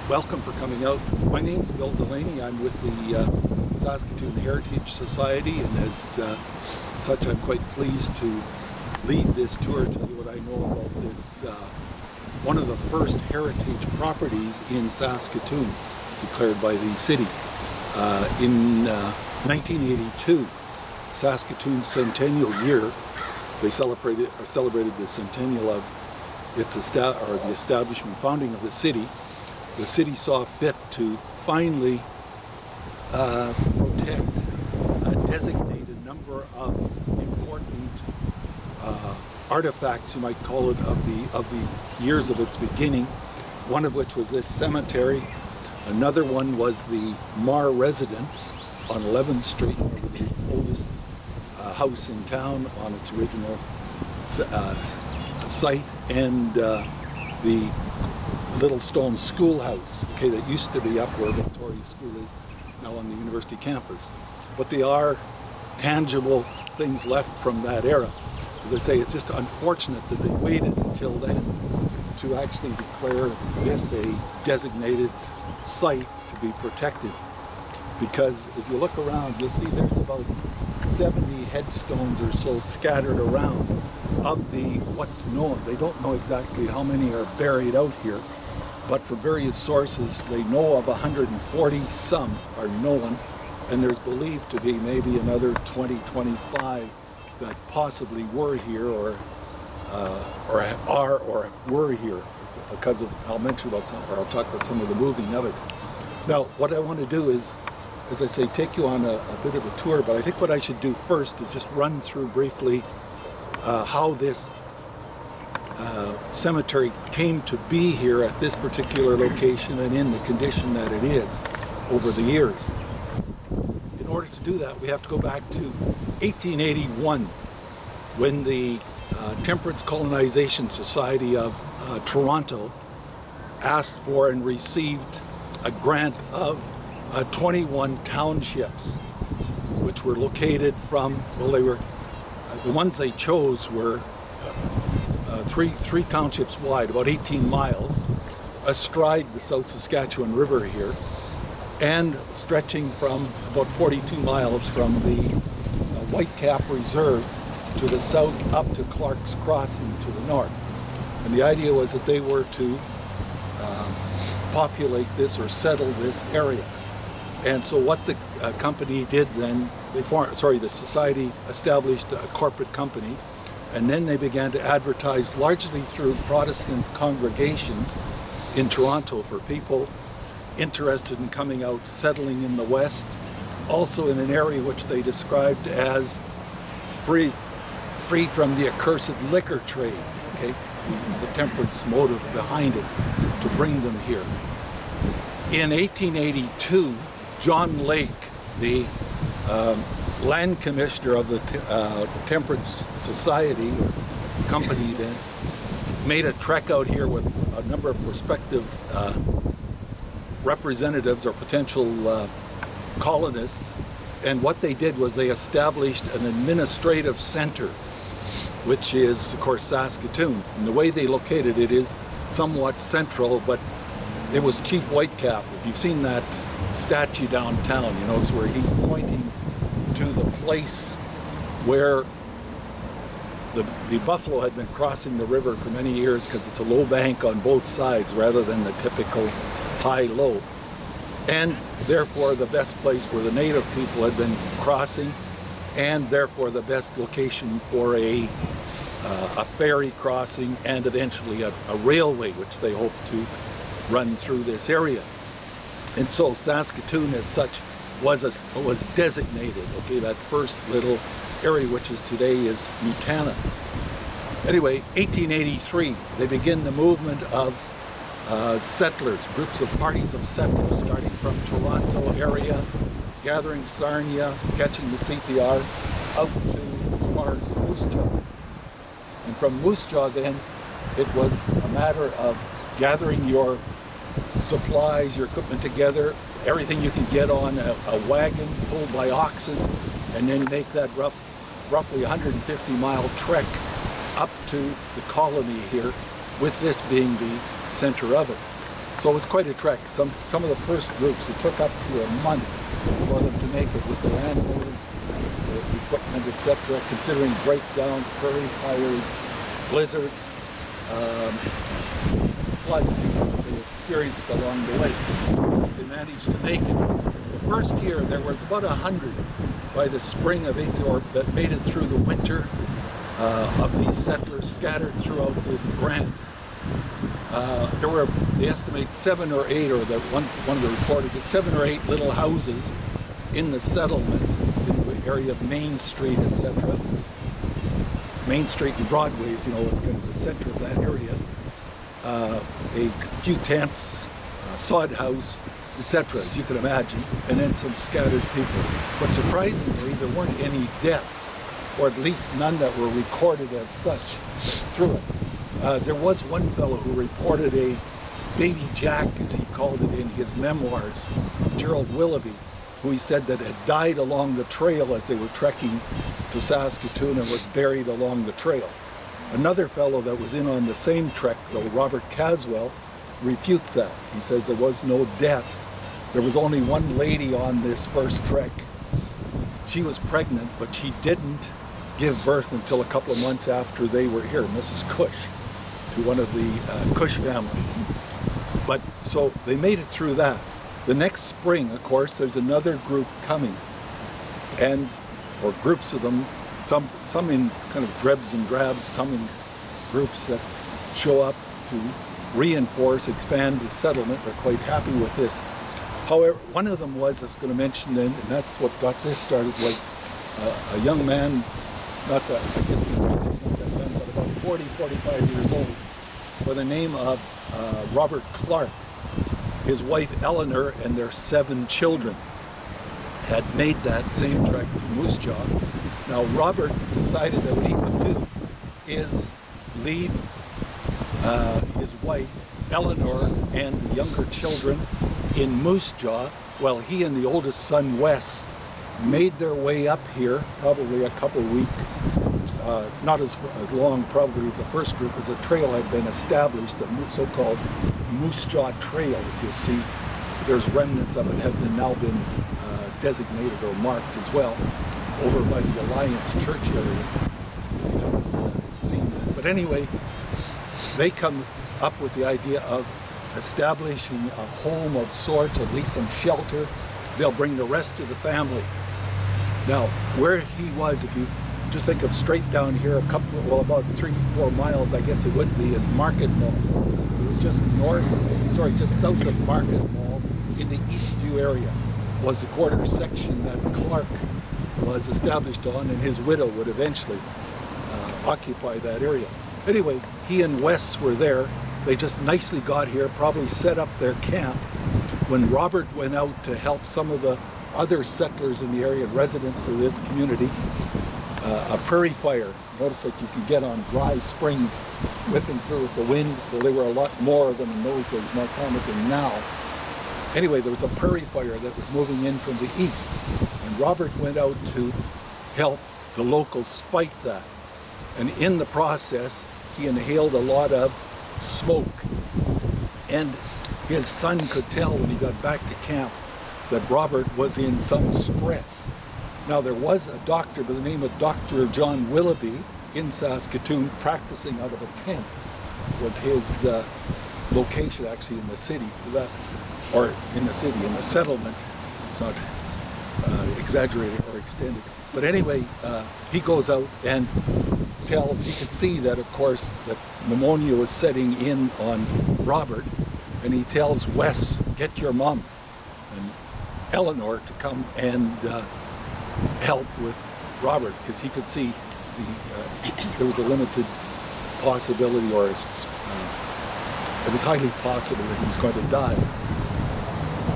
welcome for coming out. My name's Bill Delainey. I'm with the Saskatoon Heritage Society, and as such I'm quite pleased to lead this tour, tell you what I know about this, one of the first heritage properties in Saskatoon, declared by the city. In 1982, Saskatoon's centennial year, they celebrated the centennial of the establishment, founding of the city. The city saw fit to finally protect a designated number of important artifacts, you might call it, of the years of its beginning. One of which was this cemetery. Another one was the Mar residence on 11th Street, the oldest house in town on its original site, and the little stone schoolhouse, okay, that used to be up where Victoria School is now on the university campus. But they are tangible things left from that era. As I say, it's just unfortunate that they waited until then to actually declare this a designated site to be protected. Because as you look around, you'll see there's about 70 headstones or so scattered around of the what's known. They don't know exactly how many are buried out here, but from various sources they know of 140 some are known, and there's believed to be maybe another 20, 25 that possibly were here or were here because of, I'll mention about some, or I'll talk about some of the moving of it. Now, what I want to do is, as I say, take you on a bit of a tour, but I think what I should do first is just run through briefly how this cemetery came to be here at this particular location and in the condition that it is over the years. In order to do that, we have to go back to 1881, when the Temperance Colonization Society of Toronto asked for and received a grant of 21 townships, which were located from, well, they were, the ones they chose were three townships wide, about 18 miles, astride the South Saskatchewan River here, and stretching from about 42 miles from the Whitecap Reserve to the south up to Clark's Crossing to the north. And the idea was that they were to populate this or settle this area. And so what the company did then, the society established a corporate company, and then they began to advertise largely through Protestant congregations in Toronto for people interested in coming out, settling in the West, also in an area which they described as free from the accursed liquor trade, okay, the temperance motive behind it to bring them here. In 1882, John Lake, the land commissioner of the Temperance Society company, then made a trek out here with a number of prospective representatives or potential colonists, and what they did was they established an administrative center, which is, of course, Saskatoon. And the way they located it is somewhat central, but it was Chief Whitecap. If you've seen that statue downtown, you know, it's where he's pointing to the place where the buffalo had been crossing the river for many years, because it's a low bank on both sides rather than the typical high-low. And therefore the best place where the native people had been crossing, and therefore the best location for a ferry crossing and eventually a railway, which they hope to run through this area. And so Saskatoon as such was designated, okay, that first little area, which is today is Nutana. Anyway, 1883, they begin the movement of settlers, groups of parties of settlers starting from Toronto area, gathering Sarnia, catching the CPR, out to as far as Moose Jaw. And from Moose Jaw then, it was a matter of gathering your supplies, your equipment together, everything you can get on a wagon pulled by oxen, and then make that roughly 150-mile trek up to the colony here, with this being the center of it. So it was quite a trek. Some of the first groups, it took up to a month for them to make it with their animals, the equipment, etc., considering breakdowns, prairie fires, blizzards, floods they experienced along the way. They managed to make it. The first year there was about 100 by the spring of 18, that made it through the winter of these settlers scattered throughout this grant. There were, they estimate 7 or 8, or that one of the reported is 7 or 8 little houses in the settlement, in the area of Main Street, etc. Main Street and Broadways, was kind of the center of that area. A few tents, a sod house, etc., as you can imagine, and then some scattered people. But surprisingly, there weren't any deaths, or at least none that were recorded as such through it. There was one fellow who reported a baby Jack, as he called it in his memoirs, Gerald Willoughby, who he said that had died along the trail as they were trekking to Saskatoon and was buried along the trail. Another fellow that was in on the same trek, though, Robert Caswell, refutes that. He says there was no deaths. There was only one lady on this first trek. She was pregnant, but she didn't give birth until a couple of months after they were here, Mrs. Cush, to one of the Cush family. But so they made it through that. The next spring, of course, there's another group coming, or groups of them, some in kind of drebs and drabs, some in groups that show up to reinforce, expand the settlement. They're quite happy with this. However, one of them was, I was going to mention then, and that's what got this started, was a young man, not that, I guess he was not that young, but about 40, 45 years old, by the name of Robert Clark. His wife Eleanor and their 7 children had made that same trek to Moose Jaw. Now Robert decided that what he would do is leave his wife Eleanor and the younger children in Moose Jaw while he and the oldest son Wes made their way up here, probably a couple of weeks, not as long probably as the first group, as a trail had been established, the so-called Moose Jaw Trail. If you'll see, there's remnants of it have now been designated or marked as well over by the Alliance Church area. You haven't seen that. But anyway, they come up with the idea of establishing a home of sorts, at least some shelter. They'll bring the rest of the family. Now, where he was, if you just think of straight down here, about 3-4 miles, I guess it would be, is Market Mall. It was just south of Market Mall in the Eastview area was the quarter section that Clark was established on, and his widow would eventually occupy that area. Anyway, he and Wes were there. They just nicely got here, probably set up their camp. When Robert went out to help some of the other settlers in the area, residents of this community, a prairie fire, notice that you could get on dry springs whipping through with the wind. Well, there were a lot more of them in those days, more common than now. Anyway, there was a prairie fire that was moving in from the east, and Robert went out to help the locals fight that. And in the process, he inhaled a lot of smoke. And his son could tell when he got back to camp that Robert was in some stress. Now, there was a doctor by the name of Dr. John Willoughby in Saskatoon practicing out of a tent. Was his location actually in the city for that, or in the city, in the settlement. It's not exaggerated or extended. But anyway, he goes out and tells, he could see that, of course, that pneumonia was setting in on Robert, and he tells Wes, get your mom and Eleanor to come and help with Robert, because he could see there was a limited possibility, or it was highly possible that he was going to die.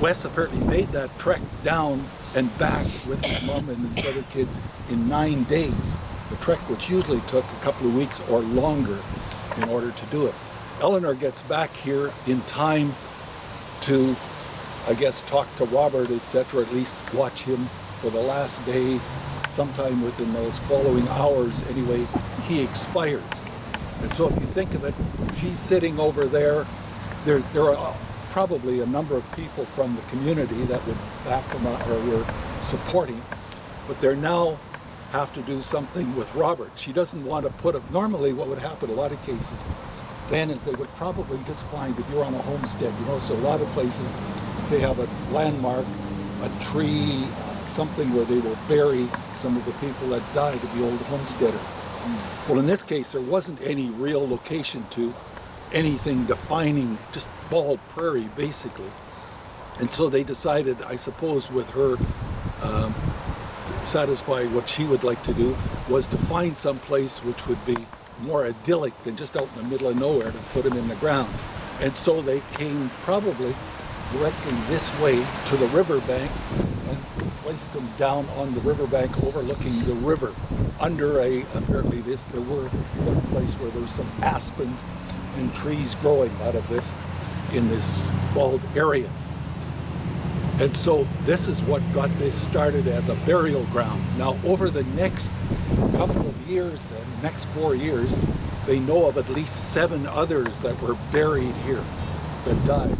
Wes apparently made that trek down and back with his mom and his other kids in 9 days. The trek which usually took a couple of weeks or longer in order to do it. Eleanor gets back here in time to, I guess, talk to Robert, etc., at least watch him for the last day. Sometime within those following hours, anyway, he expires. And so if you think of it, she's sitting over there. There are probably a number of people from the community that would back them up or were supporting, but they're now have to do something with Robert. She doesn't want to put up, normally what would happen a lot of cases then is they would probably just find, if you're on a homestead, you know, so a lot of places they have a landmark, a tree, something where they will bury some of the people that died of the old homesteaders. Well, in this case, there wasn't any real location to anything defining, just bald prairie, basically. And so they decided, I suppose, with her to satisfy what she would like to do, was to find some place which would be more idyllic than just out in the middle of nowhere to put them in the ground. And so they came probably directly this way to the riverbank and placed them down on the riverbank overlooking the river under apparently there were one place where there's some aspens and trees growing out of this in this bald area. And so this is what got this started as a burial ground. Now over the next couple of years, the next 4 years, they know of at least 7 others that were buried here that died.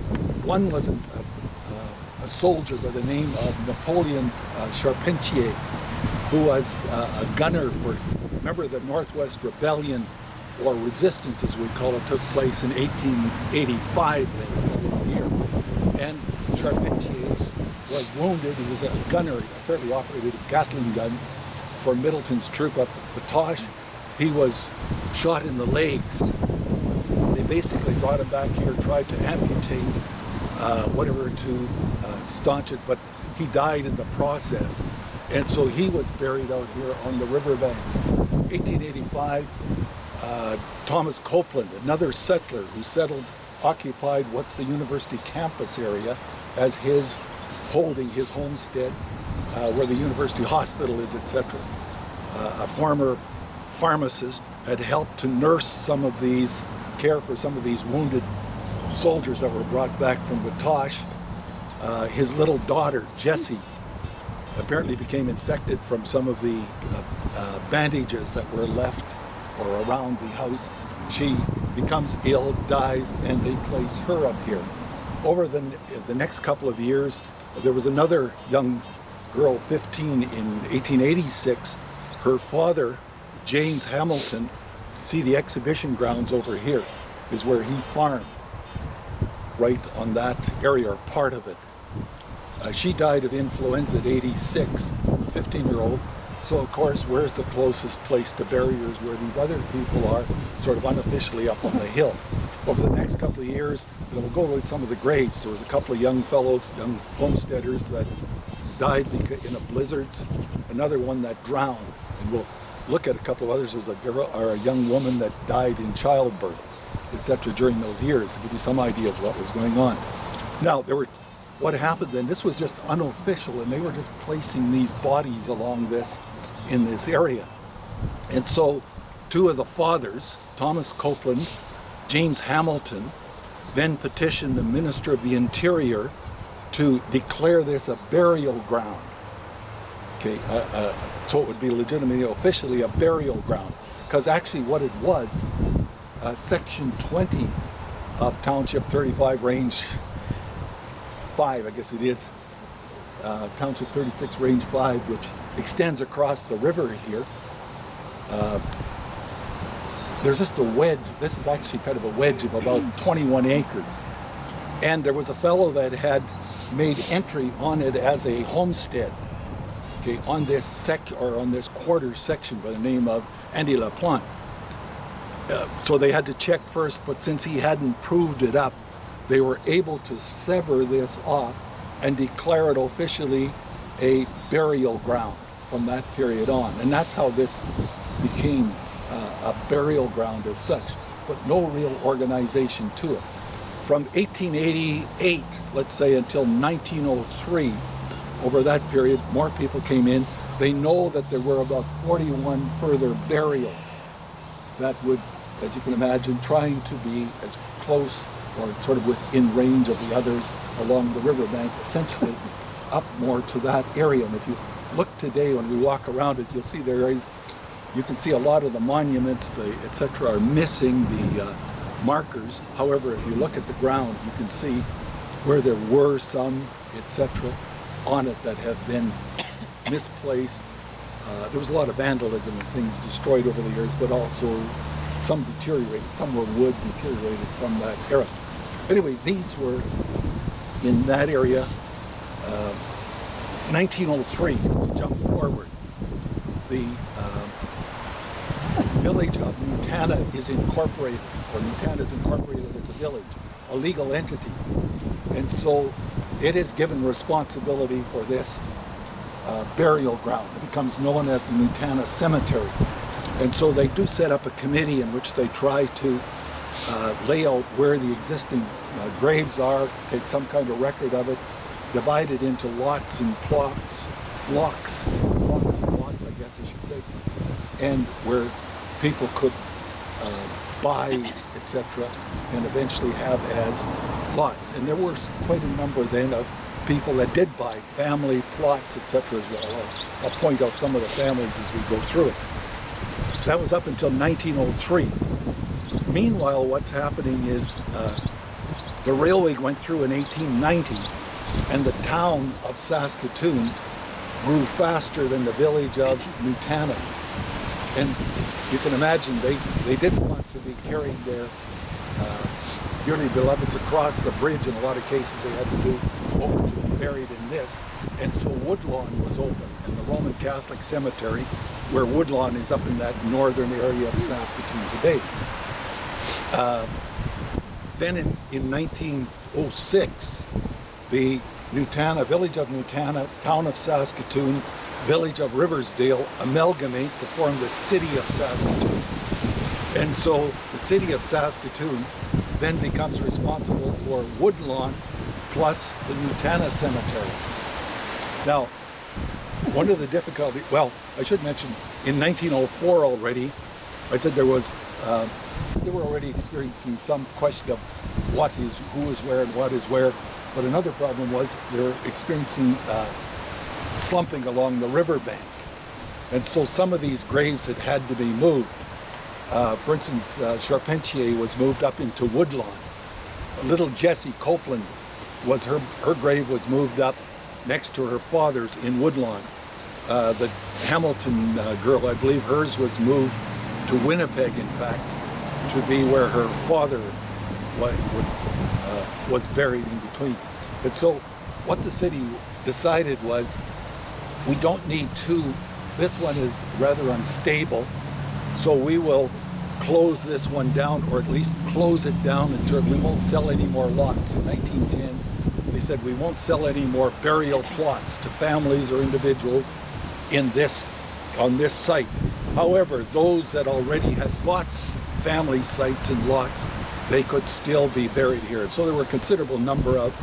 One was a soldier by the name of Napoleon Charpentier, who was a gunner for, remember the Northwest Rebellion, or resistance as we call it, took place in 1885 that year. And Charpentier was wounded. He was a gunner, apparently operated a Gatling gun for Middleton's troop up at Batoche. He was shot in the legs. They basically brought him back here, tried to amputate whatever to staunch it, but he died in the process. And so he was buried out here on the riverbank. 1885, Thomas Copeland, another settler who occupied what's the university campus area as his holding, his homestead, where the university hospital is, etc. A former pharmacist had helped to nurse some of these, care for some of these wounded soldiers that were brought back from Batoche. His little daughter, Jessie, apparently became infected from some of the bandages that were left or around the house. She becomes ill, dies, and they place her up here. Over the next couple of years, there was another young girl, 15, in 1886. Her father, James Hamilton, see the exhibition grounds over here, is where he farmed, right on that area, or part of it. She died of influenza at 86, 15-year-old. So of course, where's the closest place to bury her is where these other people are, sort of unofficially up on the hill. Over the next couple of years, we'll go with some of the graves. There was a couple of young fellows, young homesteaders that died in a blizzard, another one that drowned. And we'll look at a couple of others. There was a girl or a young woman that died in childbirth, etc. during those years, to give you some idea of what was going on. Now, what happened then, this was just unofficial, and they were just placing these bodies along in this area. And so 2 of the fathers, Thomas Copeland, James Hamilton, then petitioned the Minister of the Interior to declare this a burial ground. Okay, so it would be legitimately, officially a burial ground. Because actually what it was, Section 20 of Township 35, Range 5, I guess it is, Township 36, Range 5, which extends across the river here. There's just a wedge. This is actually kind of a wedge of about 21 acres. And there was a fellow that had made entry on it as a homestead, okay, on this quarter section by the name of Andy Laplante. So they had to check first, but since he hadn't proved it up, they were able to sever this off and declare it officially a burial ground from that period on. And that's how this became a burial ground as such, but no real organization to it. From 1888, let's say, until 1903, over that period, more people came in. They know that there were about 41 further burials that would, as you can imagine, trying to be as close or sort of within range of the others along the riverbank, essentially up more to that area. And if you look today, when we walk around it, you'll see you can see a lot of the monuments, etc., are missing the markers. However, if you look at the ground, you can see where there were some, etc., on it that have been misplaced. There was a lot of vandalism and things destroyed over the years, but also some deteriorated. Some were wood deteriorated from that era. Anyway, these were in that area. 1903, jump forward, the village of Nutana is incorporated, or Nutana is incorporated as a village, a legal entity. And so it is given responsibility for this burial ground. It becomes known as the Nutana Cemetery. And so they do set up a committee in which they try to lay out where the existing graves are, take some kind of record of it, divide it into lots and plots, blocks and lots, I guess I should say, and where people could buy, etc., and eventually have as lots. And there were quite a number then of people that did buy family plots, etc., as well. I'll point out some of the families as we go through it. That was up until 1903. Meanwhile, what's happening is the railway went through in 1890, and the town of Saskatoon grew faster than the village of Nutana. And you can imagine they didn't want to be carrying their dearly beloveds across the bridge. In a lot of cases they had to do over to be buried in this. And so Woodlawn was open, and the Roman Catholic cemetery, where Woodlawn is up in that northern area of Saskatoon today. Then in 1906, the Nutana, village of Nutana, town of Saskatoon, village of Riversdale amalgamate to form the city of Saskatoon. And so the city of Saskatoon then becomes responsible for Woodlawn plus the Nutana Cemetery. Now, one of the difficulties, well, I should mention, in 1904 already, I said they were already experiencing some question of who is where and what is where. But another problem was they're experiencing slumping along the riverbank. And so some of these graves had to be moved. For instance, Charpentier was moved up into Woodlawn. Little Jessie Copeland, her grave was moved up next to her father's in Woodlawn. The Hamilton girl, I believe hers was moved to Winnipeg, in fact, to be where her father was buried in between. And so what the city decided was, we don't need two. This one is rather unstable, so we will close this one down, or at least close it down until we won't sell any more lots. In 1910, they said we won't sell any more burial plots to families or individuals on this site. However, those that already had bought family sites and lots, they could still be buried here. And so there were a considerable number of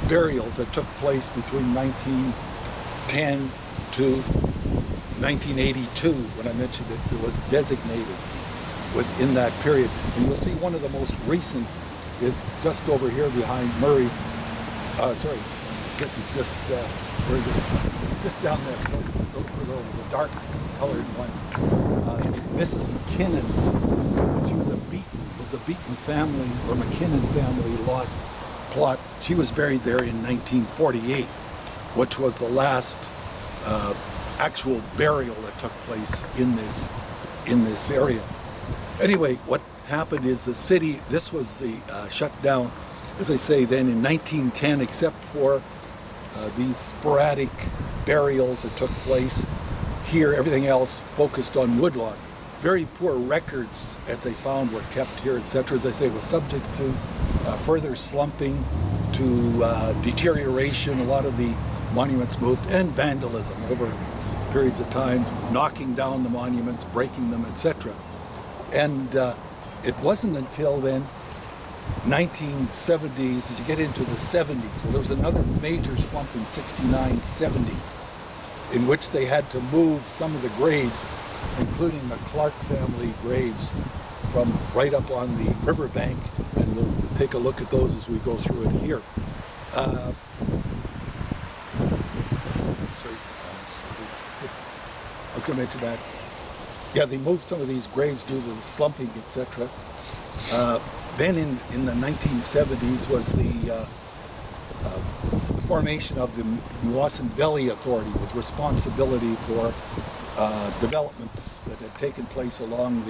burials that took place between 1910 to 1982, when I mentioned it was designated within that period. And you'll see one of the most recent is just over here behind Murray. Sorry, I guess it's just just down there. So just the dark colored one. Mrs. McKinnon. She was a Beaton family or McKinnon family plot. She was buried there in 1948, which was the last actual burial that took place in this area. Anyway, what happened is the city, this was the shut down, as I say, then in 1910, except for these sporadic burials that took place here. Everything else focused on Woodlawn. Very poor records, as they found, were kept here, etc. As I say, was subject to further slumping, to deterioration. A lot of the monuments moved, and vandalism over periods of time, knocking down the monuments, breaking them, etc. And it wasn't until then, 1970s, as you get into the 70s, well, there was another major slump in 69, 70s, in which they had to move some of the graves, including the Clark family graves, from right up on the riverbank, and we'll take a look at those as we go through it here. I was going to mention that. Yeah, they moved some of these graves due to the slumping, etc. Then in the 1970s was formation of the Meewasin Valley Authority with responsibility for developments that had taken place along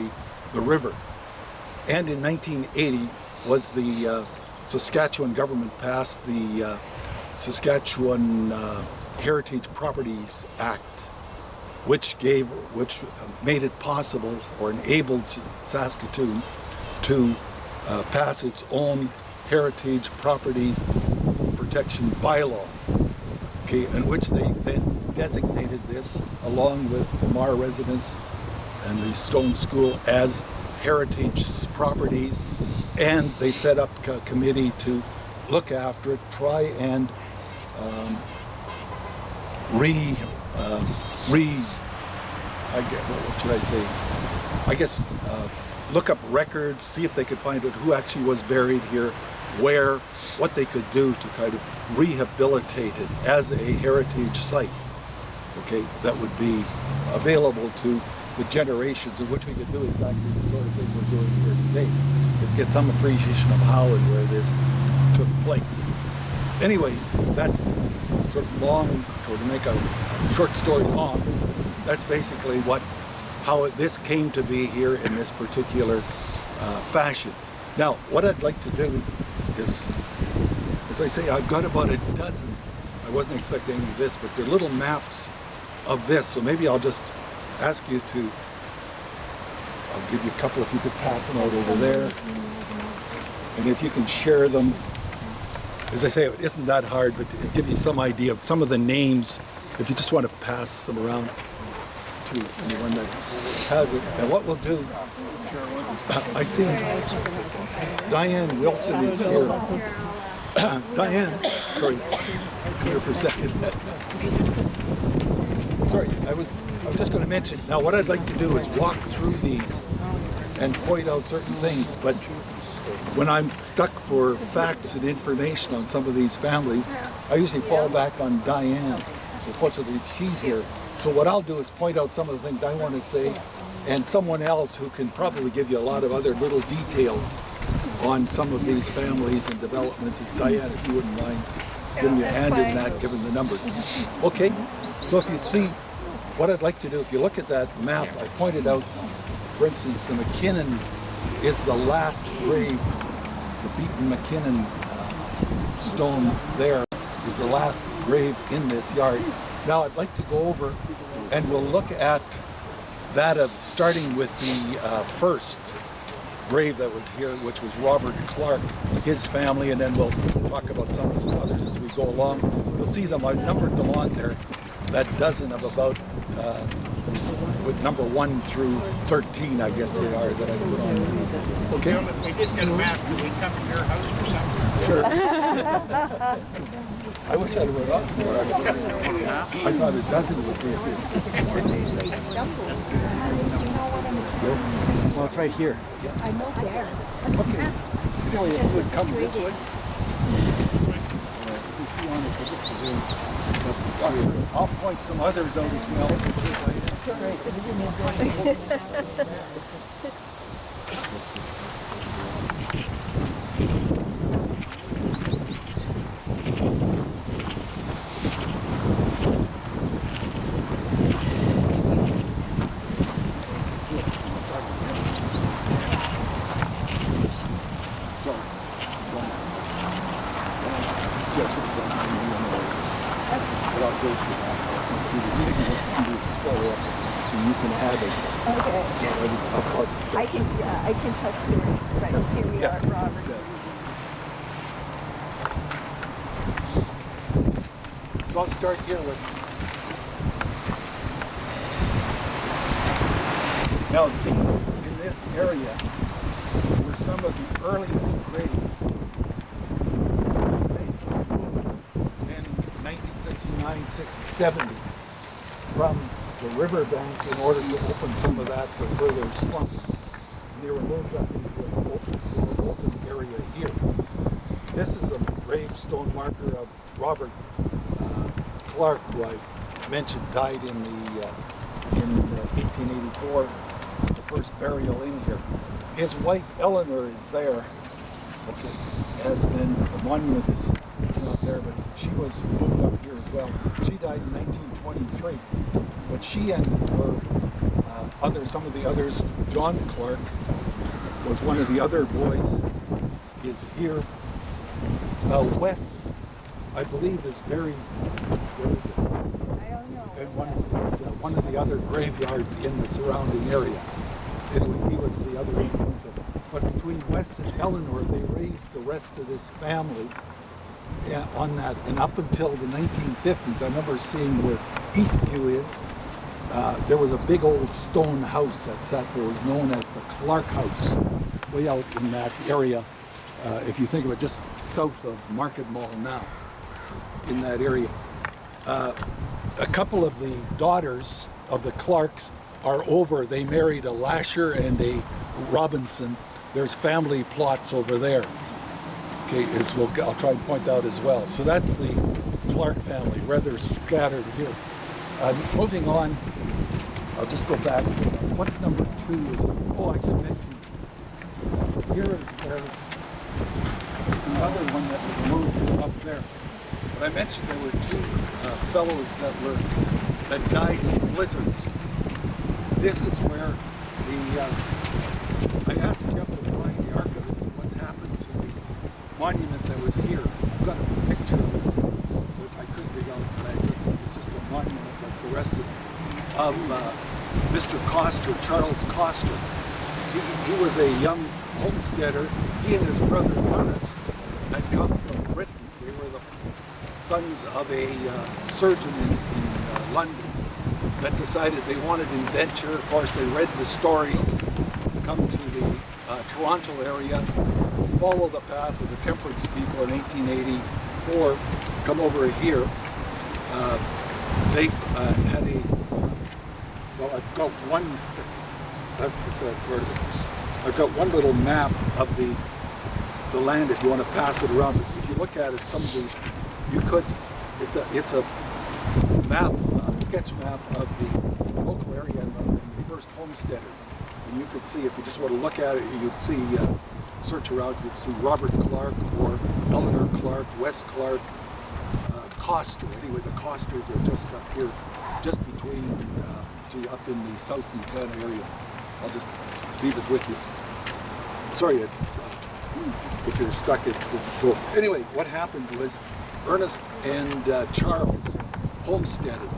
the river. And in 1980 was the Saskatchewan government passed the Saskatchewan Heritage Properties Act, which made it possible or enabled Saskatoon to pass its own heritage properties protection bylaw, okay, in which they then designated this, along with the Mar residents and the Stone School, as heritage properties, and they set up a committee to look after it, try and look up records, see if they could find out who actually was buried here, where, what they could do to kind of rehabilitate it as a heritage site, okay, that would be available to the generations, in which we could do exactly the sort of thing we're doing here today, is get some appreciation of how and where this took place. Anyway, that's sort of long, or to make a short story long, that's basically how this came to be here in this particular fashion. Now, what I'd like to do is, as I say, I've got about a dozen, I wasn't expecting any of this, but they're little maps of this, so maybe I'll just ask you to, I'll give you a couple if you could pass them out over there, and if you can share them. As I say, it isn't that hard, but it'll give you some idea of some of the names, if you just want to pass them around to anyone that has it. And what we'll do, I see Dianne Wilson is here. Dianne, sorry, come here for a second. Sorry, I was just going to mention, now what I'd like to do is walk through these and point out certain things, but when I'm stuck for facts and information on some of these families, I usually fall back on Dianne. So fortunately, she's here. So what I'll do is point out some of the things I want to say, and someone else who can probably give you a lot of other little details on some of these families and developments is Dianne, if you wouldn't mind giving me a hand in that, given the numbers. Okay, so if you see, what I'd like to do, if you look at that map, I pointed out, for instance, the McKinnon is the last grave, the beaten McKinnon stone there is the last grave in this yard. Now I'd like to go over and we'll look at that of starting with the first grave that was here, which was Robert Clark, his family, and then we'll talk about some others as we go along. You'll see them, I've numbered them on there, that dozen of about with number 1 through 13, I guess they are, that I put on there. Okay? If we did get a map, could we come to your house or something? Sure. I wish I'd wrote off more. I thought a dozen would be here. Well, it's right here. I know there. Okay. Well, you would come this way. I'll point some others out as well. I can tell stories, but here we are, Robert. So I'll start here with. Now, in this area were some of the earliest graves in 1969, 60, 70 from the riverbank in order to open some of that for further slump. They were moved up into an open area here. This is a gravestone marker of Robert Clark, who I mentioned died in 1884, the first burial in here. His wife Eleanor is there. Okay. Has been, the monument is not there, but she was moved up here as well. She died in 1923, but she and some of the others, John Clark was one of the other boys, is here. Wes, I believe, is buried. Where is it? I don't know. In one of the other graveyards in the surrounding area. Anyway, he was the other one. But between Wes and Eleanor, they raised the rest of this family on that. And up until the 1950s, I remember seeing where Eastview is. There was a big old stone house that sat there. It was known as the Clark House, way out in that area. If you think of it, just south of Market Mall now, in that area. A couple of the daughters of the Clarks are over. They married a Lasher and a Robinson. There's family plots over there. Okay, I'll try and point out as well. So that's the Clark family, rather scattered here. Moving on, I'll just go back. What's number 2? I should mention. Here is another one that was moved up there. But I mentioned there were 2 fellows that died in blizzards. This is where I asked Jeff to find the archivist what's happened to the monument that was here. I've got a picture of it, which I could dig out, but it's just a monument like the rest of Mr. Coster, Charles Coster. He was a young homesteader. He and his brother Ernest had come from Britain. They were the sons of a surgeon in London that decided they wanted adventure. Of course, they read the stories, come to the Toronto area, follow the path of the temperance people in 1884, come over here. They had I've got one, that's the sad part of it. I've got one little map of the land if you want to pass it around. If you look at it, some of these, you could, it's a map, sketch map of the local area and the first homesteaders. And you could see, if you just want to look at it, you'd see, search around, you'd see Robert Clark or Eleanor Clark, Wes Clark, Coster. Anyway, the Costers are just up here, just between, up in the South Nutana area. I'll just leave it with you. Sorry, it's, if you're stuck, it's so. Anyway, what happened was Ernest and Charles homesteaded.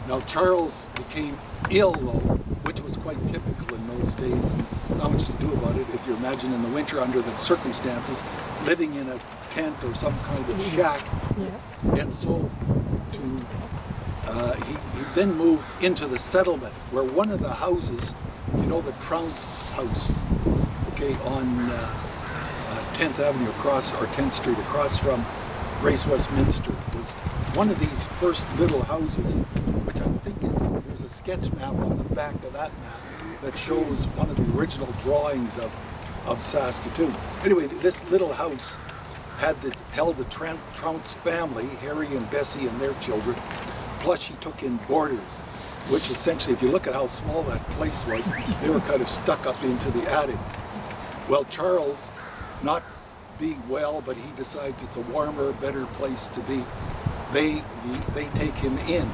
Now Charles became ill though, which was quite typical in those days. Not much to do about it if you imagine in the winter under the circumstances, living in a tent or some kind of shack. Yeah. And so he then moved into the settlement where one of the houses, you know, the Trounce house, okay, on 10th Avenue across, or 10th Street across from Grace Westminster, was one of these first little houses, which I think there's a sketch map on the back of that map that shows one of the original drawings of Saskatoon. Anyway, this little house held the Trounce family, Harry and Bessie and their children, plus she took in boarders, which essentially, if you look at how small that place was, they were kind of stuck up into the attic. Well, Charles, not being well, but he decides it's a warmer, better place to be. They take him in,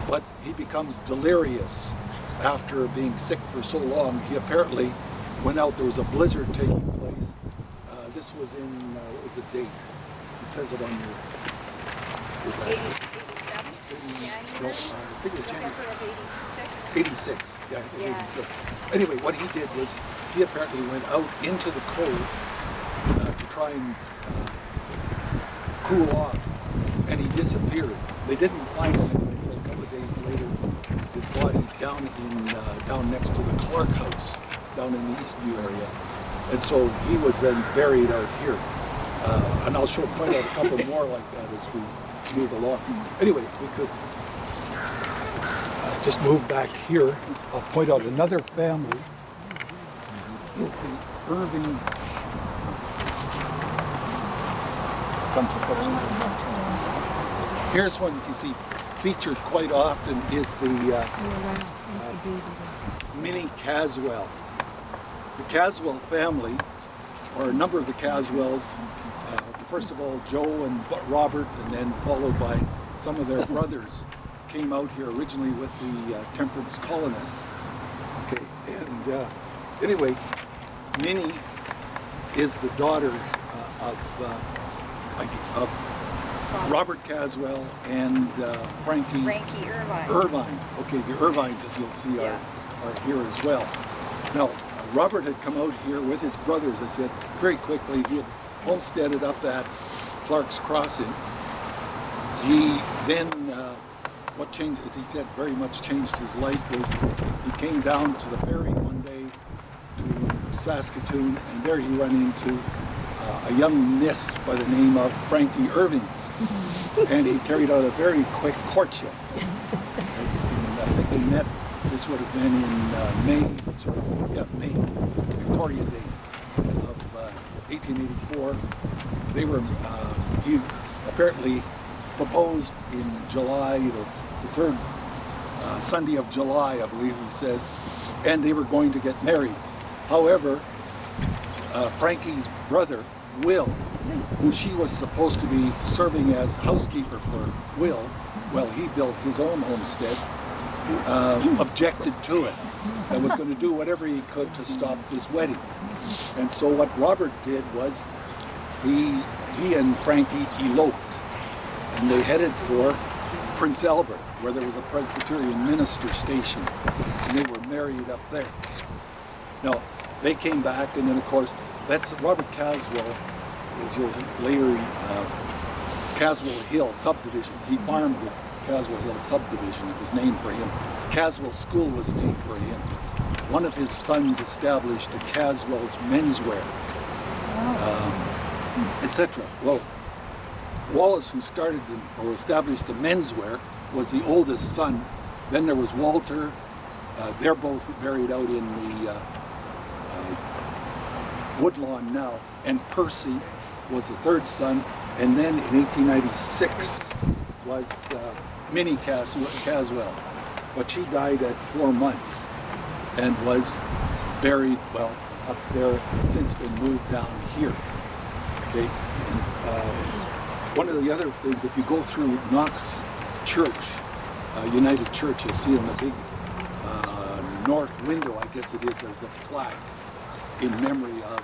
but he becomes delirious after being sick for so long. He apparently went out, there was a blizzard taking place. This was in, what was the date? It says it on your, was that? 87? No, I think it was January. November of 86, yeah, it was 86. Anyway, what he did was he apparently went out into the cold to try and cool off, and he disappeared. They didn't find him until a couple of days later. His body down next to the Clark house, down in the Eastview area, and so he was then buried out here. And I'll point out a couple more like that as we move along. Anyway, we could just move back here. I'll point out another family. Is the Irving. Here's one you can see featured quite often is the Minnie Caswell. The Caswell family, or a number of the Caswells, the first of all, Joe and Robert, and then followed by some of their brothers, came out here originally with the temperance colonists. Okay, and anyway, Minnie is the daughter of Robert Caswell and Frankie Irvine. Irvine. Okay, the Irvines, as you'll see, are here as well. Now, Robert had come out here with his brothers, I said, very quickly. He had homesteaded up at Clark's Crossing. He then, what changed, as he said, very much changed his life was he came down to the ferry one day to Saskatoon, and there he ran into a young miss by the name of Frankie Irving. And he carried out a very quick courtship. And I think they met, this would have been in May, Victoria Day of 1884. They were, he apparently proposed in July, the third Sunday of July, I believe he says, and they were going to get married. However, Frankie's brother, Will, who she was supposed to be serving as housekeeper for Will, well, he built his own homestead, objected to it, and was going to do whatever he could to stop this wedding. And so what Robert did was he and Frankie eloped, and they headed for Prince Albert, where there was a Presbyterian minister station, and they were married up there. Now, they came back, and then of course, that's Robert Caswell, as you'll later, Caswell Hill subdivision. He farmed this Caswell Hill subdivision. It was named for him. Caswell School was named for him. One of his sons established the Caswell's menswear, etc. Well, Wallace, who started or established the menswear, was the oldest son. Then there was Walter. They're both buried out in the Woodlawn now. And Percy was the third son. And then in 1896 was Minnie Caswell. But she died at 4 months and was buried, well, up there, since been moved down here. Okay. And, one of the other things, if you go through Knox Church, United Church, you'll see in the big north window, I guess it is, there's a plaque in memory of,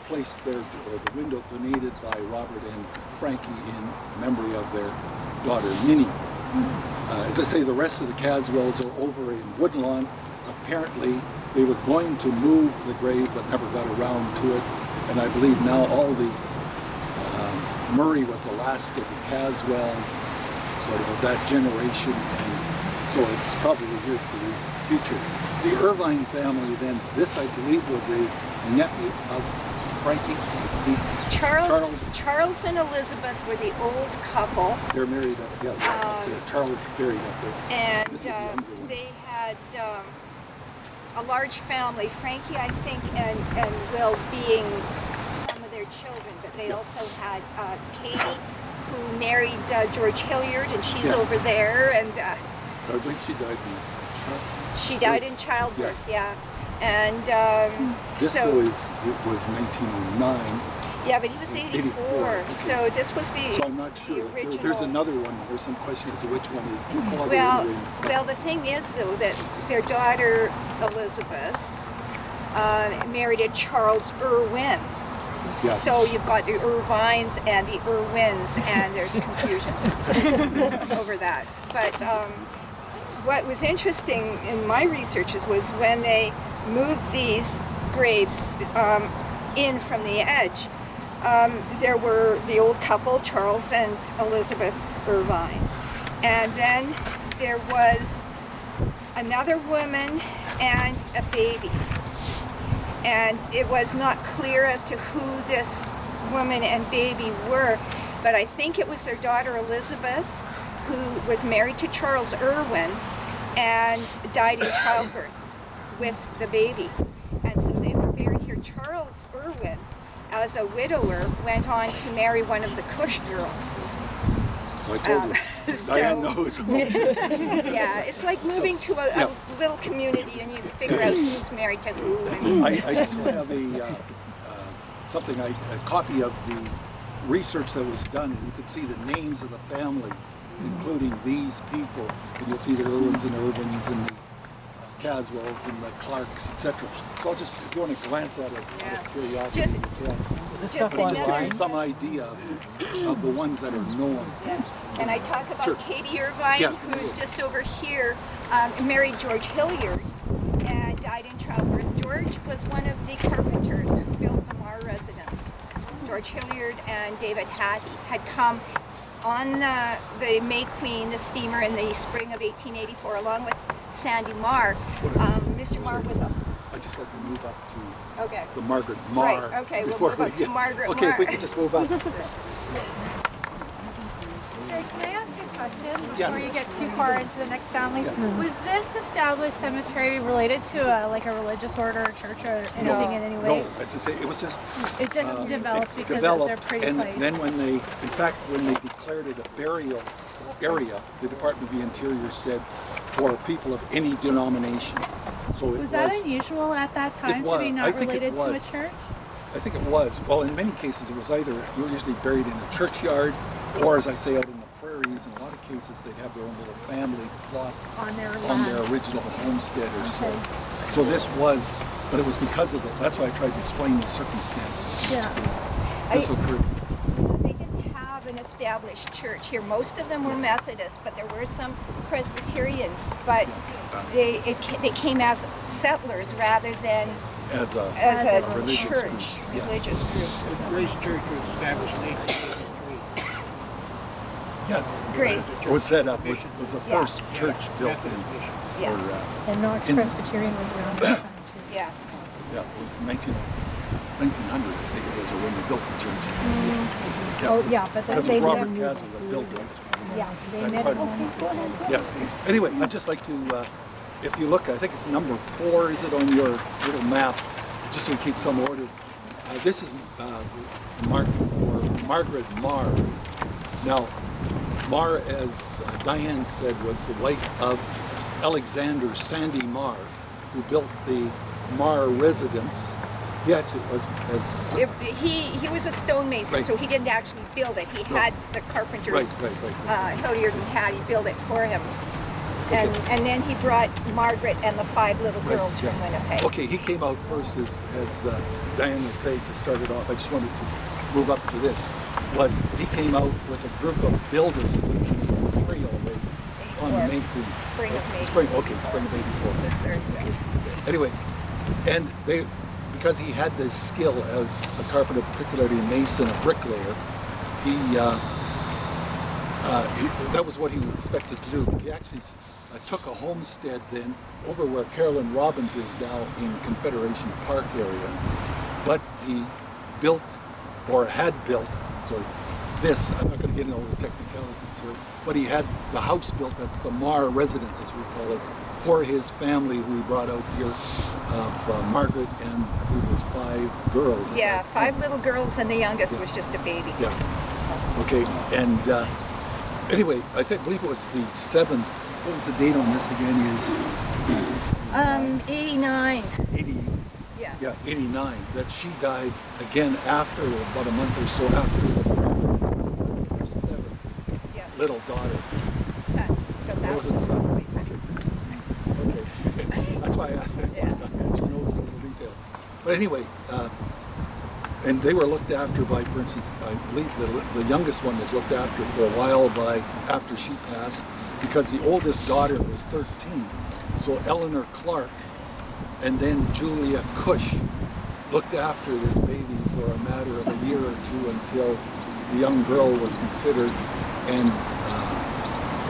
placed there, or the window donated by Robert and Frankie in memory of their daughter, Minnie. As I say, the rest of the Caswells are over in Woodlawn. Apparently, they were going to move the grave, but never got around to it. And I believe now all the Murray was the last of the Caswells, sort of that generation, and so it's probably here for the future. The Irvine family then, this I believe was a nephew of Frankie. Charles and Elizabeth were the old couple. They're married up, yeah. Charles is buried up there. And This is the younger one. they had a large family, Frankie, I think, and Will being some of their children, but they also had Katie, who married George Hilliard, and she's over there, and I think she died in childbirth, Yes. yeah. And This so, was 1909. yeah, but he was 84, okay. so this was the So I'm not sure. the original. There's another one. There's some question as to which one is the father Well, and the son. well, the thing is, though, that their daughter Elizabeth married a Charles Irwin. Yeah. So you've got the Irvines and the Irwins, and there's confusion over that. But what was interesting in my researches was when they moved these graves in from the edge, there were the old couple, Charles and Elizabeth Irvine. And then there was another woman and a baby. And it was not clear as to who this woman and baby were, but I think it was their daughter Elizabeth, who was married to Charles Irwin and died in childbirth with the baby. And so they were buried here. Charles Irwin, as a widower, went on to marry one of the Cush girls. So I told you. Dianne knows. Yeah, it's like moving to a little community and you figure out who's married to who. And I do have a copy of the research that was done, and you could see the names of the families, including these people, and you'll see the Irwins and Irvins and the Caswells and the Clarks, etc. So I'll just, if you want to glance at it out of curiosity, Just- you can. Is this Just stuff But just give online? you some idea of the ones that are known. Yeah. And I talk about Sure. Katie Irvine, Yes. who's just over here, married George Hilliard and died in childbirth. George was one of the carpenters who built the Mar residence. George Hilliard and David Hattie had come on the May Queen, the steamer, in the spring of 1884, along with Sandy Marr. Mr. Marr was a... I'd just like to move up to Okay. the Margaret Bar. Right, okay, we'll before move up we to get- Margaret Okay, if we Bar. could just move up. Sorry, can I ask a question before Yes. you get too far into the next family? Was this established cemetery related to like a religious order or church or anything in any way? No, it's the same. It was just It just developed because developed, it was a pretty and place. then when they declared it a burial area, the Department of the Interior said for people of any denomination. So it was that unusual at that time to was. be I not think it related to a was. church? I think it was. Well, in many cases, it was either you were usually buried in a churchyard, or as I say, out in the prairies. In a lot of cases, they'd have their own little family plot On their on land. their original homestead or so. Okay. So this was, but it was because of it. That's why I tried to explain the circumstances. Yeah. This occurred. They didn't have an established church here. Most of them were Methodists, but there were some Presbyterians. But they came as settlers rather than As a as a religious church, group, yeah. religious group. Grace Church was established in 1883. yes, Grace. it was set up. Was the Yeah. first church built in Yeah. for And Knox In- Presbyterian was around that time too. Yeah. yeah, it was 1900. I think it was when they built the church. Oh, yeah, but then because they it was Robert never- Caswell that built it. Yeah, they That met part. at home. Yes. Anyway, I'd just like to, if you look, I think it's number 4, is it, on your little map, just so we keep some order. This is marked for Margaret Mar. Now, Mar, as Dianne said, was the wife of Alexander Sandy Marr, who built the Mar residence. He actually was, as He was a stonemason, Right. so he didn't actually build it. He had the carpenters, right. Hilliard and Hattie, build it for him. And then he brought Margaret and the 5 little girls from Winnipeg. Okay, he came out first, as Dianne was saying, to start it off. I just wanted to move up to this. He came out with a group of builders in 1883 already on the May Queen. Spring of May. Spring of 84. Yes, sir. Anyway, and because he had this skill as a carpenter, particularly a mason, a bricklayer, that was what he was expected to do. He actually took a homestead then over where Carolyn Robbins is now in Confederation Park area. But he built, or had built, this, I'm not going to get into all the technicalities here, but he had the house built, that's the Mar residence as we call it, for his family who he brought out here, Margaret and I believe it was 5 girls. Yeah, 5 little girls, and the youngest was just a baby. Yeah. Okay, and anyway, I believe it was the 7th. What was the date on this again? Is 89. 80. Yeah. Yeah, 89. That she died again after about a month or so after her 7th Yeah. little daughter. Son. But that Was it son? Okay. That's why she knows the little details. But anyway, and they were looked after by, for instance, I believe the youngest one was looked after for a while after she passed, because the oldest daughter was 13. So Eleanor Clark and then Julia Cush looked after this baby for a matter of a year or 2 until the young girl was considered, and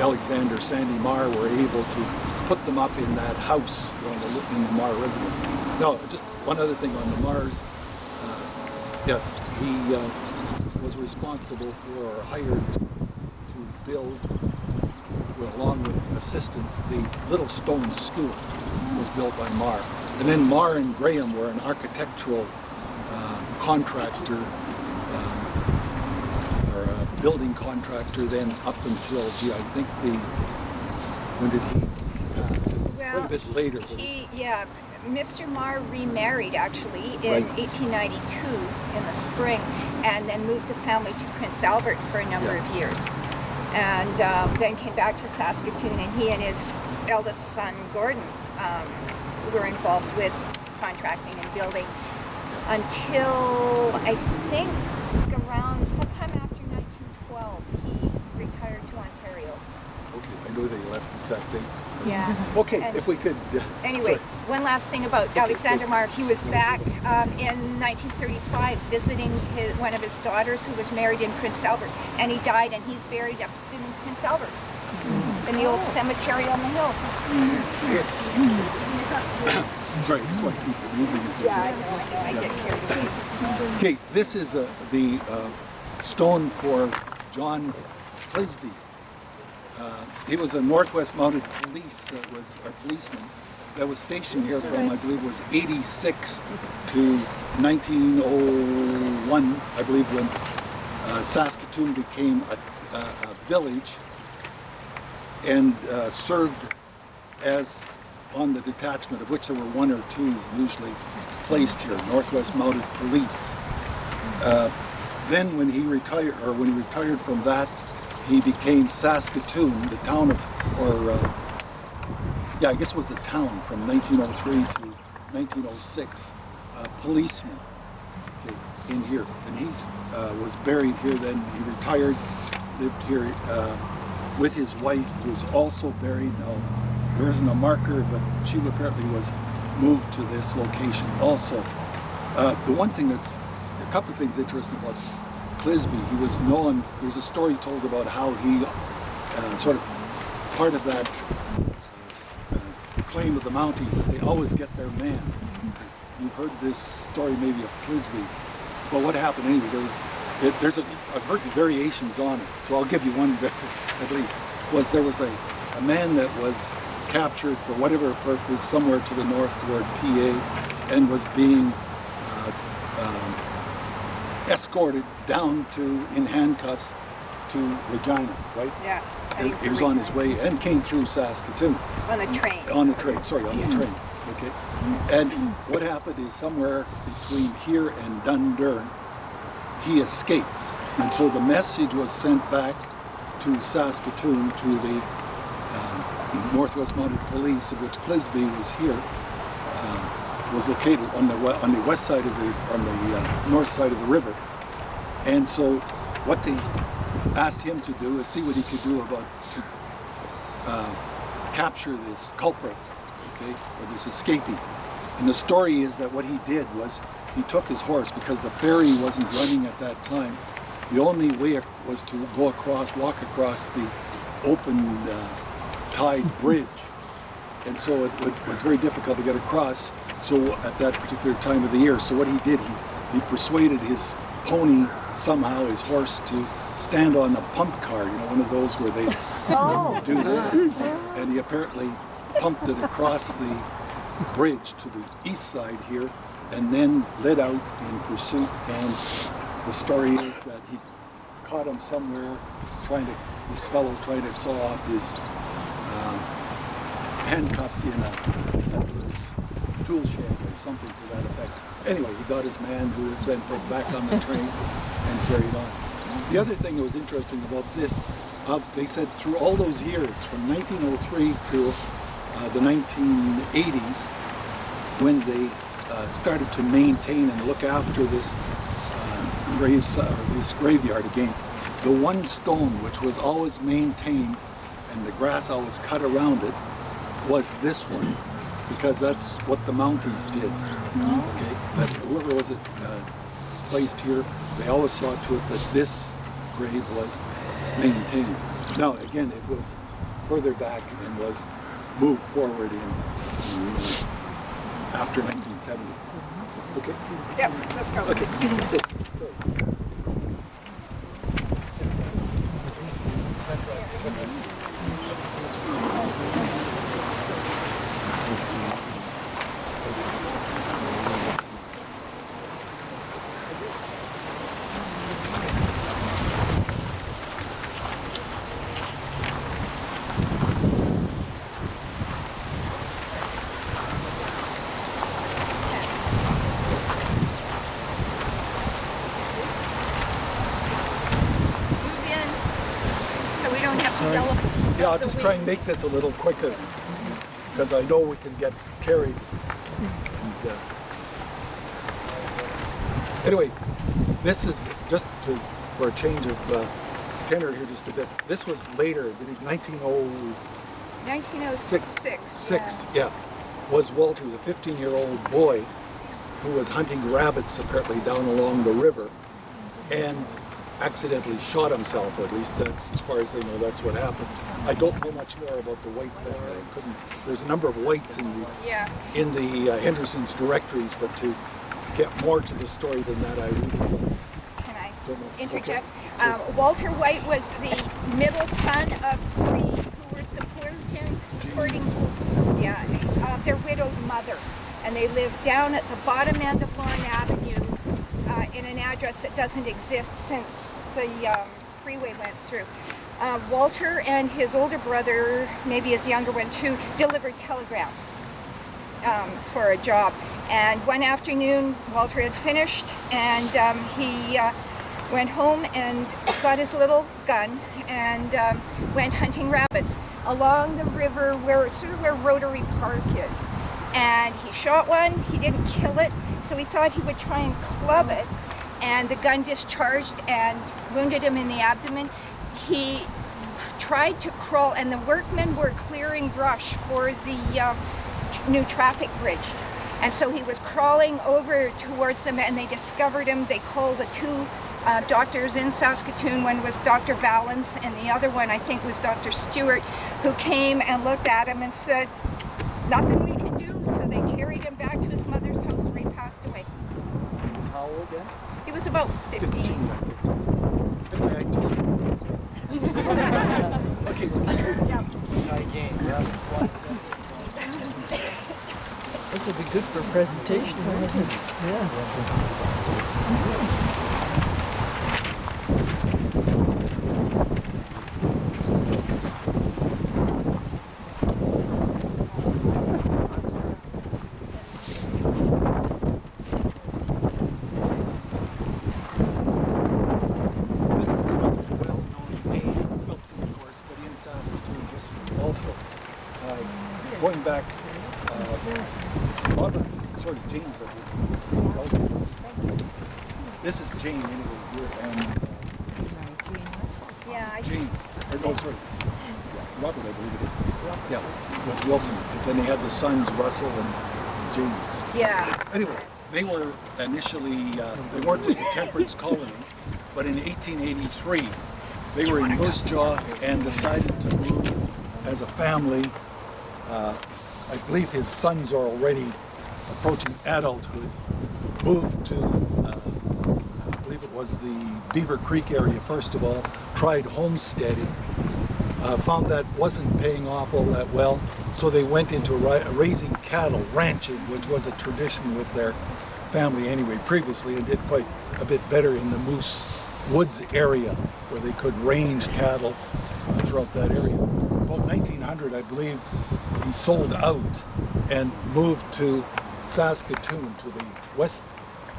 Alexander Sandy Marr were able to put them up in that house in the Marr residence. Now, just one other thing on the Marrs. Yes, he was responsible for, or hired to build, along with assistants, the Little Stone School was built by Marr. And then Marr and Graham were an architectural contractor, or a building contractor, then up until, I think when did he pass? It was quite a bit later. Mr. Marr remarried actually in Right. 1892 in the spring, and then moved the family to Prince Albert for a number of years, and then came back to Saskatoon. And he and his eldest son Gordon were involved with contracting and building until I think around sometime after 1912 he retired to Ontario. Okay, I know they left exactly. Yeah. Okay, And if we could. Anyway, sorry. one last thing about Alexander Marr. He was back in 1935 visiting one of his daughters who was married in Prince Albert, and he died, and he's buried up in Prince Albert in the old cemetery on the hill. Sorry, I just want to keep it moving. Yeah, I know, I get carried away. Okay, this is the stone for John Clisby. He was a Northwest Mounted Police policeman that was stationed here from, I believe, was 86 to 1901, I believe, when Saskatoon became a village, and served as on the detachment, of which there were one or two usually placed here, Northwest Mounted Police. Then when he retired from that, he became Saskatoon, the town of, I guess it was the town from 1903 to 1906, policeman in here. And he was buried here then. He retired, lived here with his wife, who was also buried. Now, there isn't a marker, but she apparently was moved to this location also. The one thing a couple of things interesting about Clisby, he was known, there's a story told about how he, sort of part of that claim of the Mounties, that they always get their man. You've heard this story maybe of Clisby, but what happened anyway, I've heard the variations on it, so I'll give you one at least, there was a man that was captured for whatever purpose somewhere to the north toward PA, and was being escorted down in handcuffs to Regina, right? Yeah. And he was on his way and came through Saskatoon. On the train. On the train, okay. And what happened is somewhere between here and Dundurn, he escaped. And so the message was sent back to Saskatoon to the Northwest Mounted Police, of which Clisby was here, was located on the west side of the north side of the river. And so what they asked him to do is see what he could do to capture this culprit, okay, or this escapee. And the story is that what he did was he took his horse, because the ferry wasn't running at that time. The only way was to walk across the open tide bridge. And so it was very difficult to get across, so at that particular time of the year. So what he did, he persuaded his pony, somehow his horse, to stand on a pump car, one of those where they do this. And he apparently pumped it across the bridge to the east side here, and then lit out in pursuit. And the story is that he caught him somewhere, this fellow trying to saw off his handcuffs in a settler's tool shed or something to that effect. Anyway, he got his man, who was then put back on the train and carried on. The other thing that was interesting about this, they said through all those years, from 1903 to the 1980s, when they started to maintain and look after this graveyard again, the one stone which was always maintained and the grass always cut around it was this one, because that's what the Mounties did. Okay, that whoever was placed here, they always saw to it that this grave was maintained. Now again, it was further back and was moved forward after 1970. Okay. Yep, that's probably. Okay. development. Yeah, I'll just try and make this a little quicker because I know we can get carried. And, anyway, this is just for a change of tenor here just a bit. This was later, I believe 1906. Yeah. Was Walter, was a 15-year-old boy who was hunting rabbits apparently down along the river and accidentally shot himself, or at least that's, as far as they know, that's what happened. I don't know much more about the white family. I couldn't, there's a number of whites in the Henderson's directories, but to get more to the story than that, I really don't. Can I Don't know. interject? Okay. Walter White was the middle son of three who were supporting their widowed mother. And they lived down at the bottom end of Lorne Avenue in an address that doesn't exist since the freeway went through. Walter and his older brother, maybe his younger one too, delivered telegrams for a job. And one afternoon, Walter had finished, and he went home and got his little gun and went hunting rabbits along the river where Rotary Park is. And he shot one, he didn't kill it, so he thought he would try and club it, and the gun discharged and wounded him in the abdomen. He tried to crawl, and the workmen were clearing brush for the new traffic bridge. And so he was crawling over towards them, and they discovered him. They called the two doctors in Saskatoon. One was Dr. Valens, and the other one, I think, was Dr. Stewart, who came and looked at him and said, "Nothing we can do." So they carried him back to his mother's house where he passed away. He was how old then? He was about 15. 15, I think. Anyway, I told you. Okay, This will be good for a presentation. Yeah. Going back, Robert, sorry, James, I believe. This is Jane anyway here, and James, or no, sorry, Robert, I believe it is. Yeah, with Wilson, because then they had the sons, Russell and James. Yeah. Anyway, they were initially, they weren't just a temperance colony, but in 1883, they were in Moose Jaw and decided to move as a family. I believe his sons are already approaching adulthood, moved to, I believe it was the Beaver Creek area first of all, tried homesteading, found that wasn't paying off all that well, so they went into raising cattle, ranching, which was a tradition with their family anyway previously, and did quite a bit better in the Moose Woods area where they could range cattle throughout that area. About 1900, I believe, he sold out and moved to Saskatoon, to the west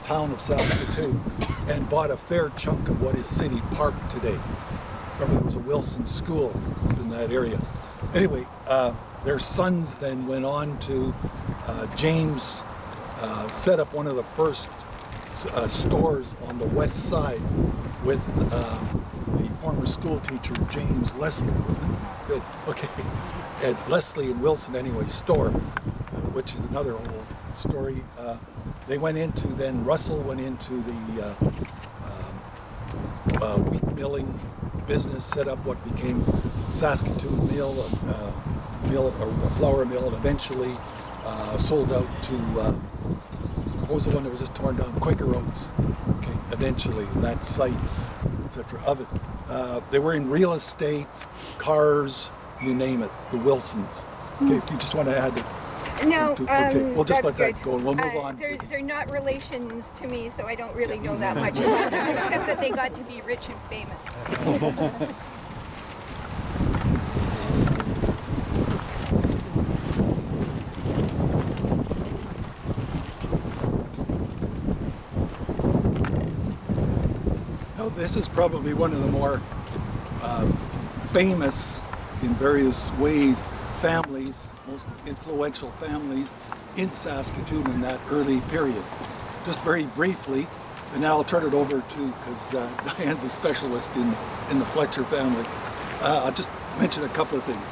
town of Saskatoon, and bought a fair chunk of what is City Park today. Remember, there was a Wilson school in that area. Anyway, their sons then went on to, James set up one of the first stores on the west side with the former school teacher, James Leslie, wasn't it? Good, okay. At Leslie and Wilson, anyway, store, which is another old story. They went into, then Russell went into the wheat milling business, set up what became Saskatoon Mill, a flour mill, and eventually sold out to, what was the one that was just torn down? Quaker Oats, okay, eventually, that site, etc. of it. They were in real estate, cars, you name it, the Wilsons. Okay, if you just want to add No, okay, we'll just that's let that good. go and we'll move on. They're not relations to me, so I don't really know that much about them, except that they got to be rich and famous. Now, this is probably one of the more famous in various ways families, most influential families in Saskatoon in that early period. Just very briefly, and now I'll turn it over to, because Diane's a specialist in the Fletcher family. I'll just mention a couple of things.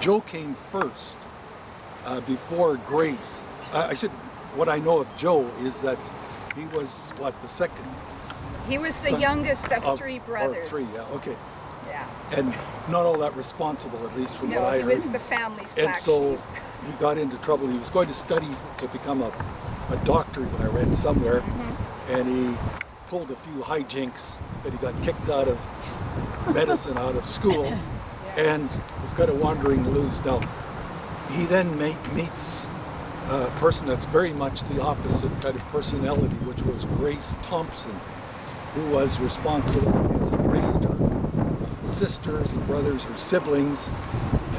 Joe came first before Grace. What I know of Joe is that he was, the second? He was the youngest of three brothers. Three, yeah, okay. Yeah. And not all that responsible, at least from what I heard. No, he was the family's black And so sheep. he got into trouble. He was going to study to become a doctor, when I read somewhere, and he pulled a few hijinks that he got kicked out of medicine, out of school, and was kind of wandering loose. Now, he then meets a person that's very much the opposite kind of personality, which was Grace Thompson, who was responsible, I guess, and raised her sisters and brothers, her siblings,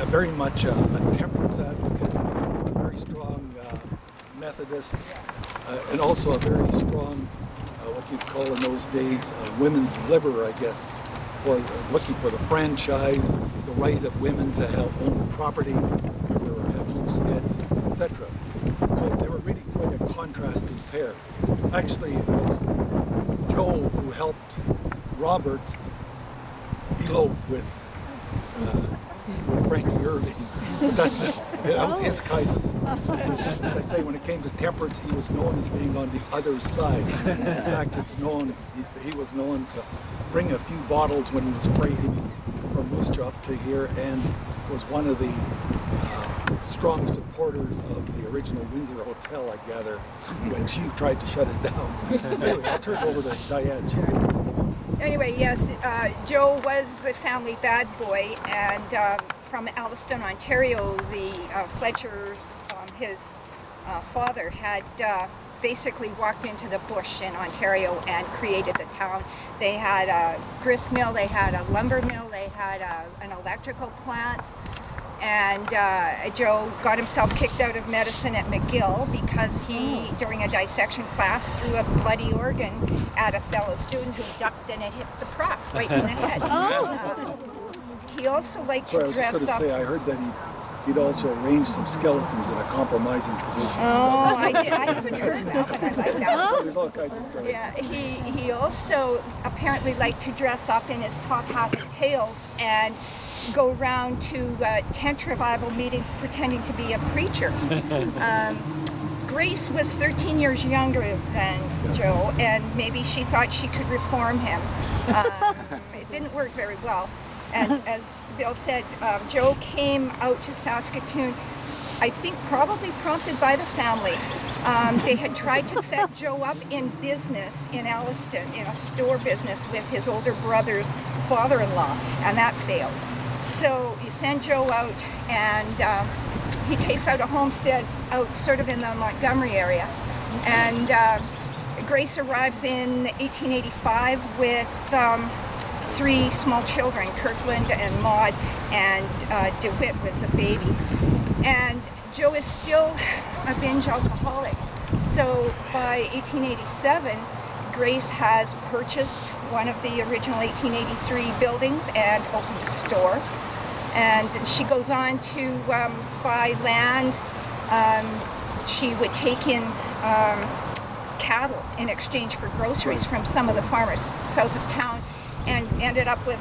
very much a temperance advocate, a very strong Methodist, and also a very strong, what you'd call in those days, women's liber, I guess, for looking for the franchise, the right of women to have own property, or have homesteads, etc. So they were really quite a contrasting pair. Actually, it was Joe who helped Robert elope with Frankie Irving. But that was his kind of. As I say, when it came to temperance, he was known as being on the other side. In fact, he was known to bring a few bottles when he was freighting from Moose Jaw to here, and was one of the strong supporters of the original Windsor Hotel, I gather, when she tried to shut it down. Anyway, I'll turn it over to Dianne. Anyway, yes, Joe was the family bad boy, and from Alliston, Ontario, the Fletchers, his father had basically walked into the bush in Ontario and created the town. They had a grist mill, they had a lumber mill, they had an electrical plant, and Joe got himself kicked out of medicine at McGill because he, during a dissection class, threw a bloody organ at a fellow student who ducked, and it hit the prof right in the head. He also liked to dress up. I was just going to say, I heard that he'd also arranged some skeletons in a compromising position. Oh, I haven't heard that, but I like that. So there's all kinds of stories. Yeah, he also apparently liked to dress up in his top hat and tails and go around to tent revival meetings pretending to be a preacher. Grace was 13 years younger than Joe, and maybe she thought she could reform him. It didn't work very well. And as Bill said, Joe came out to Saskatoon, I think probably prompted by the family. They had tried to set Joe up in business in Alliston, in a store business with his older brother's father-in-law, and that failed. So you send Joe out, and he takes out a homestead out sort of in the Montgomery area. And Grace arrives in 1885 with 3 small children, Kirkland and Maud, and DeWitt was a baby. And Joe is still a binge alcoholic. So by 1887, Grace has purchased one of the original 1883 buildings and opened a store. And she goes on to buy land. She would take in cattle in exchange for groceries from some of the farmers south of town, and ended up with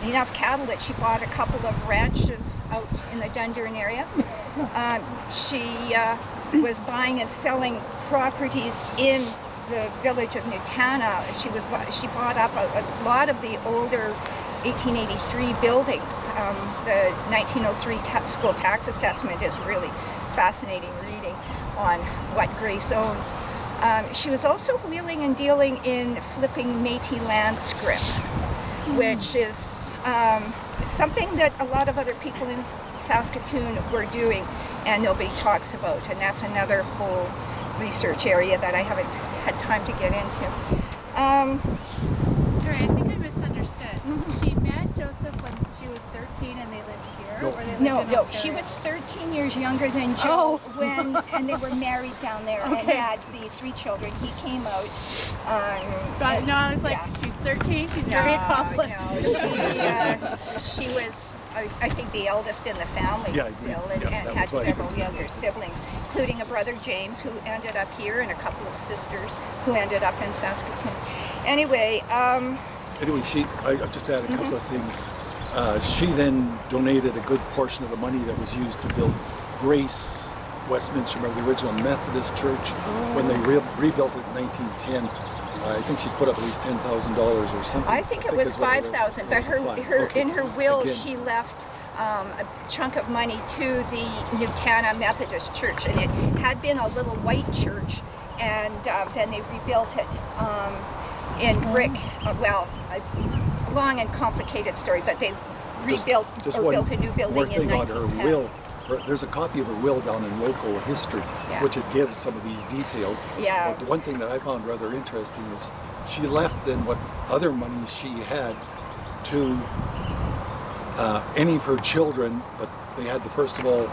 enough cattle that she bought a couple of ranches out in the Dundurn area. She was buying and selling properties in the village of Nutana. She bought up a lot of the older 1883 buildings. The 1903 school tax assessment is really fascinating reading on what Grace owns. She was also wheeling and dealing in flipping Métis land scrip, which is something that a lot of other people in Saskatoon were doing and nobody talks about, and that's another whole research area that I haven't had time to get into. Sorry, I think I misunderstood. She met Joseph when she was 13 and they lived here? No. Or they lived No, in no, Ontario? she was 13 years younger than Joe and they were married down there and Okay. had the 3 children. He came out. But no, I was like, yeah. she's 13, she's very accomplished. No, she was I think the eldest in the family, Yeah, Bill, and that had was what I several said. younger siblings, including a brother James who ended up here and a couple of sisters who ended up in Saskatoon. Anyway, Anyway, I just add a couple of things. She then donated a good portion of the money that was used to build Grace Westminster, remember the original Methodist church, when they rebuilt it in 1910. I think she put up at least $10,000 or something. I think it was is what it 5,000, but Okay. in her will Again. she left a chunk of money to the Nutana Methodist Church, and it had been a little white church, and then they rebuilt it in brick. Well, a long and complicated story, but they rebuilt Just or one built a new more building in thing on her 1910. will. There's a copy of her will down in local history, Yeah. which it gives some of these details. Yeah. But the one thing that I found rather interesting is she left then what other monies she had to any of her children, but they had to first of all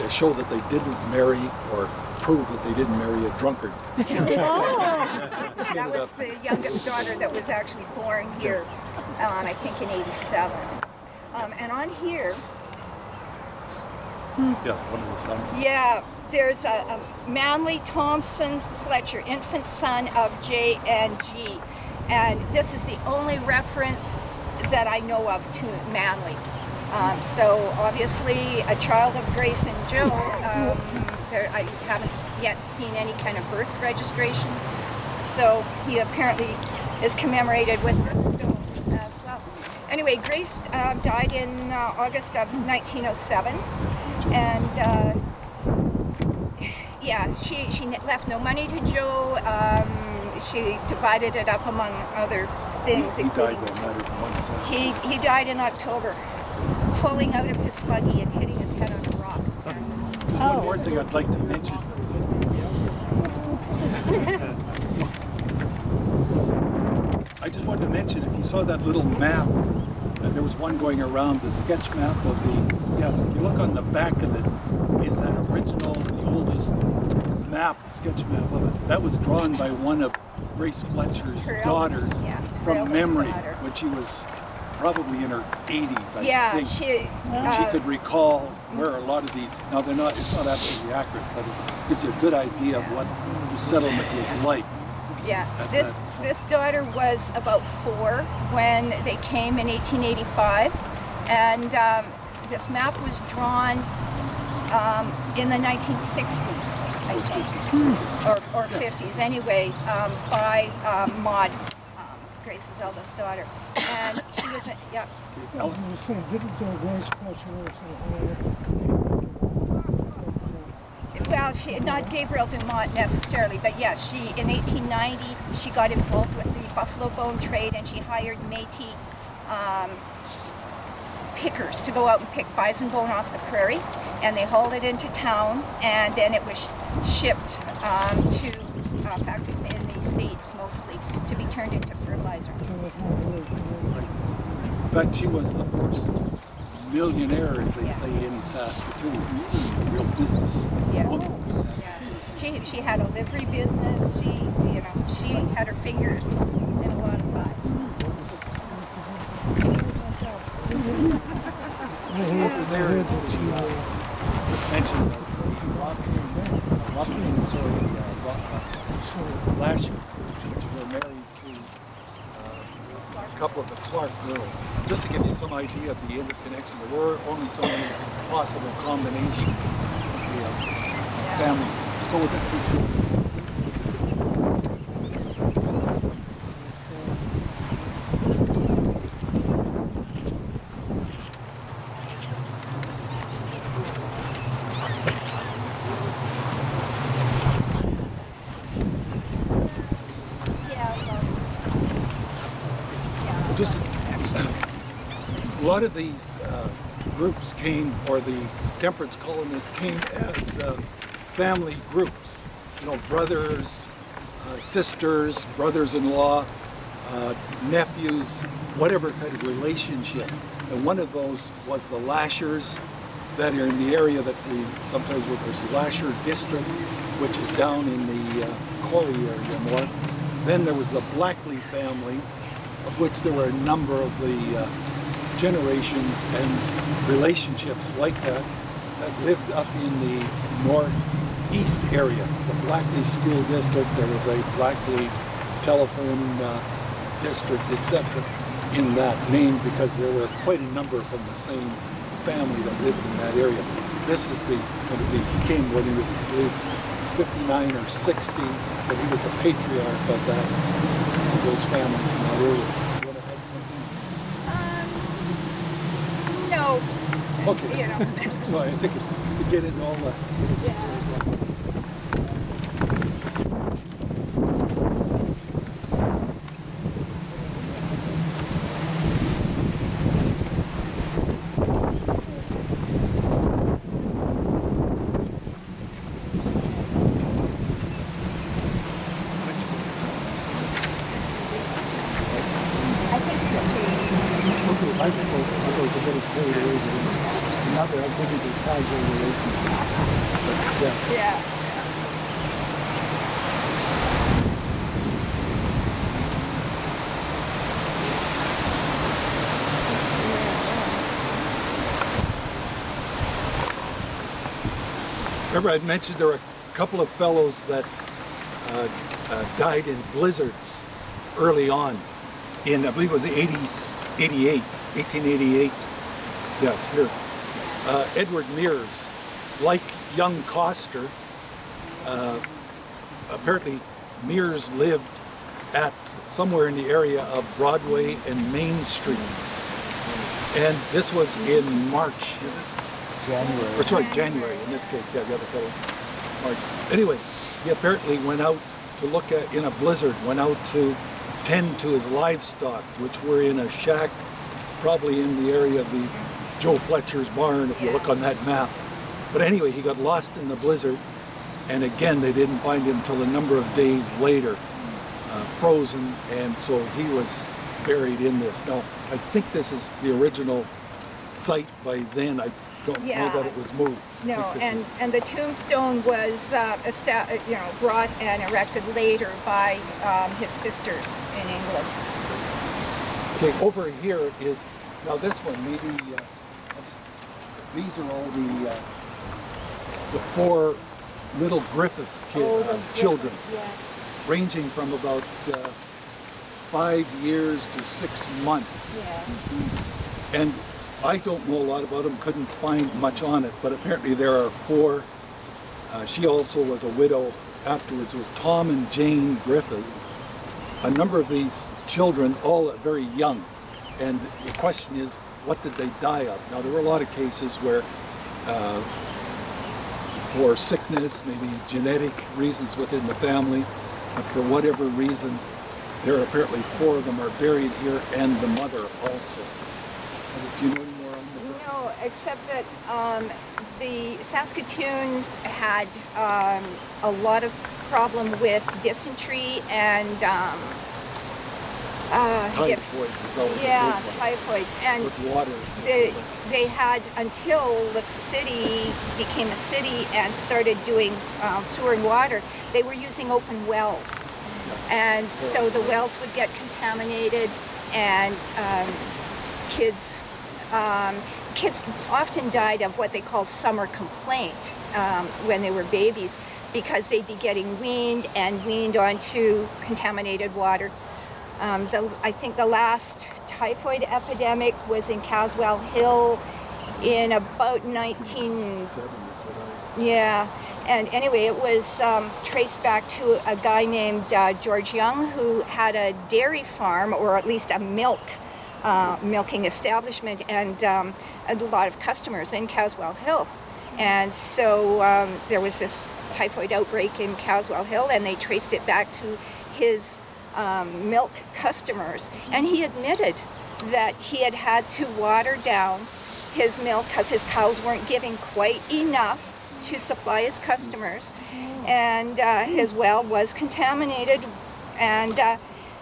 show that they didn't marry or prove that they didn't marry a drunkard. That was the youngest daughter that was actually born here, I think in '87. And on here, Yeah, one of the sons. yeah, there's a Manly Thompson Fletcher, infant son of J and G. And this is the only reference that I know of to Manly. So obviously a child of Grace and Joe. I haven't yet seen any kind of birth registration. So he apparently is commemorated with this stone as well. Anyway, Grace died in August of 1907. And yeah, she left no money to Joe. She divided it up among other things, He died including in a matter of months. he died in October, falling out of his buggy and hitting his head on a rock. There's one more thing I'd like to mention. I just wanted to mention, if you saw that little map, there was one going around, the sketch map of the, yes, if you look on the back of it, is that original, the oldest map, sketch map of it. That was drawn by one of Grace Fletcher's Her daughters eldest, yeah, her from eldest memory, daughter. when she was probably in her 80s, I Yeah, think. And she could recall where a lot of these, now they're not, it's not absolutely accurate, but it gives you a good idea of what the settlement was like. Yeah, That's this daughter was about 4 when they came in 1885, and this map was drawn in the 1960s, I think, or 50s. Anyway, by Maud, Grace's eldest daughter, and she was yeah. Ellen? I was saying, didn't Grace Fletcher also Well, not Gabriel Dumont necessarily, but yes, in 1890, she got involved with the buffalo bone trade, and she hired Métis pickers to go out and pick bison bone off the prairie, and they hauled it into town, and then it was shipped to factories in the States mostly to be turned into fertilizer. In fact, she was the first millionaire, as they say, in Saskatoon, real business Yeah. woman. Yeah. She had a livery business. She had her fingers in a lot of pies. There is mentioned Robinson, Lashers, which were married to a couple of the Clark girls. Just to give you some idea of the interconnection, there were only so many possible combinations of the families. So with the just a lot of these groups came, or the temperance colonists came as family groups. You know, brothers, sisters, brothers-in-law, nephews, whatever kind of relationship. And one of those was the Lashers that are in the area that we sometimes refer to as Lasher District, which is down in the Corey area more. Then there was the Blackley family, of which there were a number of the generations and relationships like that lived up in the northeast area, the Blackley School District. There was a Blackley telephone district, etc. in that name because there were quite a number from the same family that lived in that area. This is when he became what he was, I believe, 59 or 60, but he was the patriarch of those families in that area. You want to add something? No. Okay. You know. So I think to get into all that. I was a little carried away with it. Not that I think it's a casual relationship. But, Yeah. Remember, I'd mentioned there were a couple of fellows that died in blizzards early on in, I believe it was 1888. Yes, here. Edward Mears, like young Coster, apparently Mears lived at somewhere in the area of Broadway and Main Street. And this was in March. January. Or sorry, January in this case, yeah, the other fellow. March. Anyway, he apparently went out to look at, in a blizzard, went out to tend to his livestock, which were in a shack, probably in the area of the Joe Fletcher's barn, if you look on that map. But anyway, he got lost in the blizzard, and again, they didn't find him until a number of days later, frozen, and so he was buried in this. Now, I think this is the original site by then. I don't know that it was moved. No, and the tombstone was brought and erected later by his sisters in England. Okay, over here is, now this one, maybe, these are all the four little Griffith children, ranging from about 5 years to 6 months. Yeah. And I don't know a lot about them, couldn't find much on it, but apparently there are four. She also was a widow afterwards. It was Tom and Jane Griffith. A number of these children, all very young. And the question is, what did they die of? Now, there were a lot of cases where for sickness, maybe genetic reasons within the family, but for whatever reason, there are apparently four of them are buried here, and the mother also. Do you know any more on that? No, except that the Saskatoon had a lot of problem with dysentery and Typhoid was always a big one. typhoid. And With water. they had, until the city became a city and started doing sewer and water, they were using open wells. And so the wells would get contaminated, and kids often died of what they called summer complaint when they were babies, because they'd be getting weaned onto contaminated water. I think the last typhoid epidemic was in Caswell Hill in about 19... Yeah, and anyway, it was traced back to a guy named George Young, who had a dairy farm, or at least a milking establishment, and a lot of customers in Caswell Hill. And so there was this typhoid outbreak in Caswell Hill, and they traced it back to his milk customers. And he admitted that he had had to water down his milk because his cows weren't giving quite enough to supply his customers, and his well was contaminated, and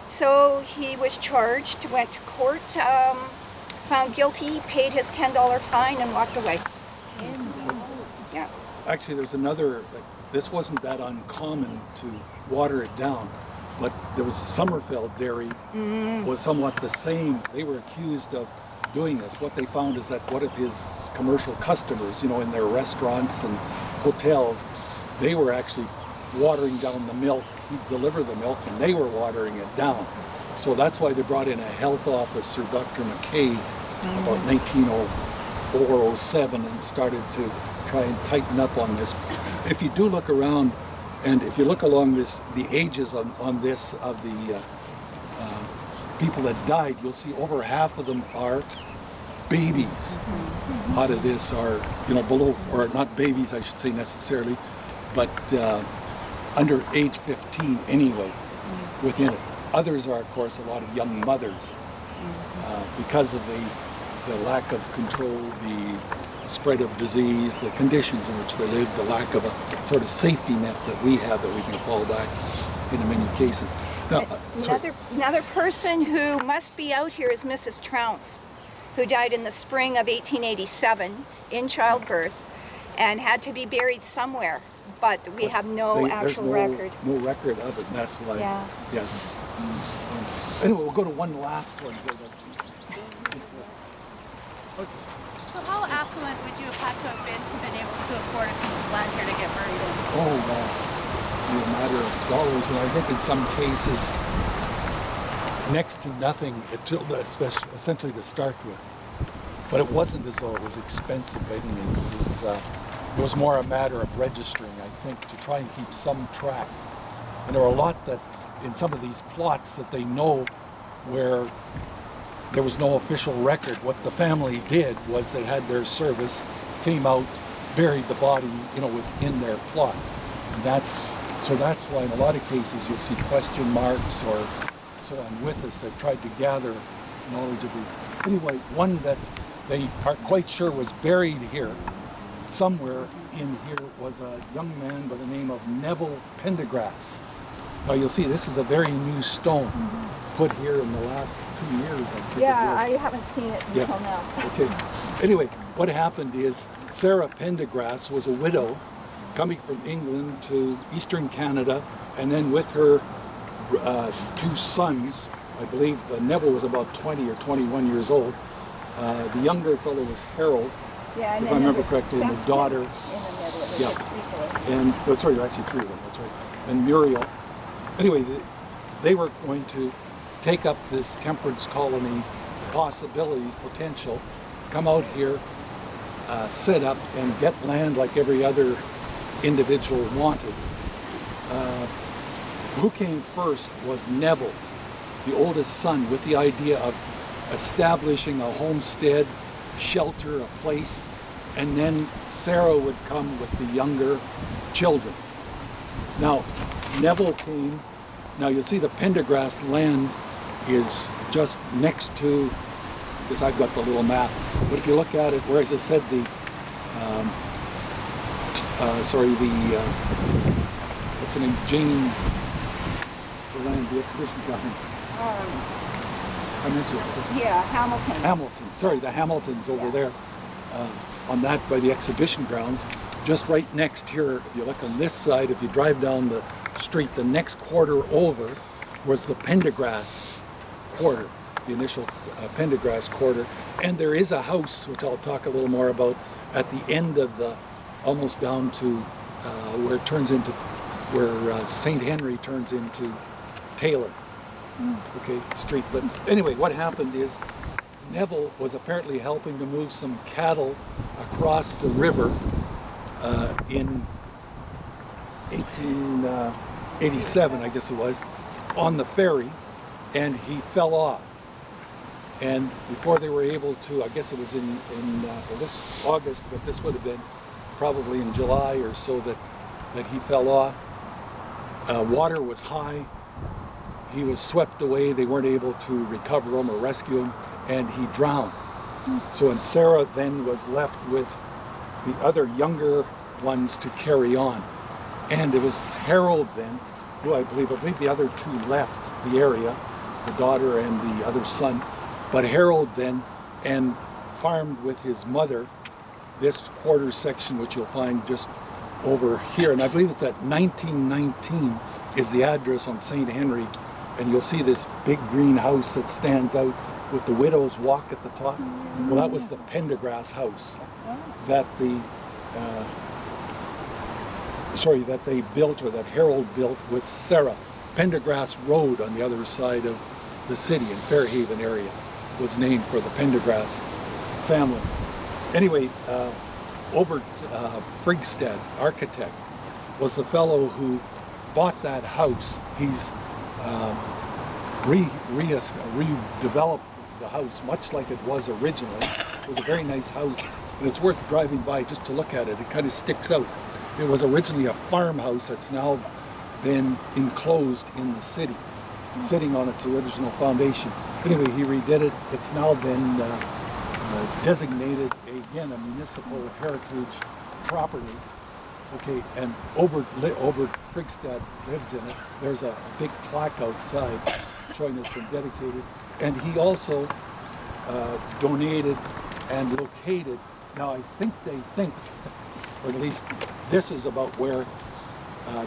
so he was charged, went to court, found guilty, paid his $10 fine, and walked away. Yeah. Actually, there's another, this wasn't that uncommon to water it down, but there was Sommerfeld Dairy was somewhat the same. They were accused of doing this, what they found is that one of his commercial customers, you know, in their restaurants and hotels, they were actually watering down the milk. He'd deliver the milk and they were watering it down. So that's why they brought in a health officer, Dr. McKay, about 1904, 07, and started to try and tighten up on this. If you do look around, and if you look along this, the ages on this of the people that died, you'll see over half of them are babies. Out of this are, you know, below, or not babies, I should say necessarily, but under age 15 anyway, within it. Others are, of course, a lot of young mothers because of the lack of control, the spread of disease, the conditions in which they live, the lack of a sort of safety net that we have that we can fall back in many cases. Now, Another person who must be out here is Mrs. Trounce, who died in the spring of 1887 in childbirth and had to be buried somewhere, but we have no actual record. No record of it, and that's why. Yeah. Yes. Anyway, we'll go to one last one here. So how affluent would you have had to have been to been able to afford a piece of land here to get buried in? Oh, wow. Be a matter of dollars, and I think in some cases, next to nothing, especially essentially to start with. But it wasn't as though it was expensive by any means. It was more a matter of registering, I think, to try and keep some track. And there were a lot that, in some of these plots, that they know where there was no official record. What the family did was they had their service, came out, buried the body, you know, within their plot. And that's why in a lot of cases you'll see question marks or so on with us. They've tried to gather knowledge of the. Anyway, one that they are quite sure was buried here, somewhere in here, was a young man by the name of Neville Pendergrass. Now you'll see this is a very new stone put here in the last 2 years. I think I haven't seen it until now. Okay. Anyway, what happened is Sarah Pendergrass was a widow coming from England to Eastern Canada, and then with her two sons, I believe Neville was about 20 or 21 years old. The younger fellow was Harold, if I remember correctly, and the daughter. In the middle of it. Yeah. And sorry, actually three of them. That's right. And Muriel. Anyway, they were going to take up this temperance colony possibilities, potential, come out here, set up, and get land like every other individual wanted. Who came first was Neville, the oldest son, with the idea of establishing a homestead, shelter, a place, and then Sarah would come with the younger children. Now, Neville came. Now you'll see the Pendergrass land is just next to this. I've got the little map, but if you look at it, where as I said, what's the name? James, the land, the exhibition ground. I mentioned it. Yeah, Hamilton. Hamilton. Sorry, the Hamiltons over there. On that by the exhibition grounds, just right next here. If you look on this side, if you drive down the street, the next quarter over was the Pendergrass quarter, the initial Pendergrass quarter. And there is a house, which I'll talk a little more about, at the end of the, almost down to where it turns into, where St. Henry turns into Taylor, okay, street. But anyway, what happened is Neville was apparently helping to move some cattle across the river in 1887, I guess it was, on the ferry, and he fell off. And before they were able to, I guess it was in this August, but this would have been probably in July or so that he fell off. Water was high. He was swept away. They weren't able to recover him or rescue him, and he drowned. So, and Sarah then was left with the other younger ones to carry on. And it was Harold then, who I believe the other two left the area, the daughter and the other son. But Harold then, and farmed with his mother, this quarter section, which you'll find just over here. And I believe it's at 1919 is the address on St. Henry. And you'll see this big green house that stands out with the widow's walk at the top. Well, that was the Pendergrass house that that they built, or that Harold built with Sarah. Pendergrass Road on the other side of the city in Fairhaven area was named for the Pendergrass family. Anyway, Obert Frigstad, architect, was the fellow who bought that house. He's redeveloped the house much like it was originally. It was a very nice house, and it's worth driving by just to look at it. It kind of sticks out. It was originally a farmhouse that's now been enclosed in the city, sitting on its original foundation. Anyway, he redid it. It's now been designated, again, a municipal heritage property. Okay, and Obert Frigstad lives in it. There's a big plaque outside showing it's been dedicated. And he also donated and located, now I think they think, or at least this is about where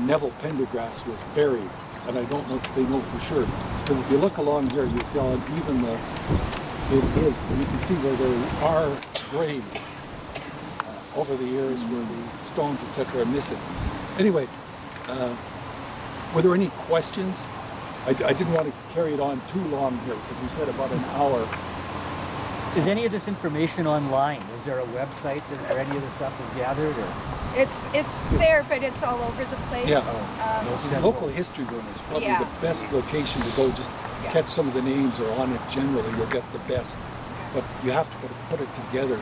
Neville Pendergrass was buried. And I don't know if they know for sure. Because if you look along here, you see how uneven it is. And you can see where there are graves over the years where the stones, etc., are missing. Anyway, were there any questions? I didn't want to carry it on too long here because we said about an hour. Is any of this information online? Is there a website where any of this stuff is gathered? Or? It's there, but it's all over the place. Yeah. No The central- local history room is probably Yeah. the best location to go. Just catch some of the names or on it generally. You'll get the best. But you have to kind of put it together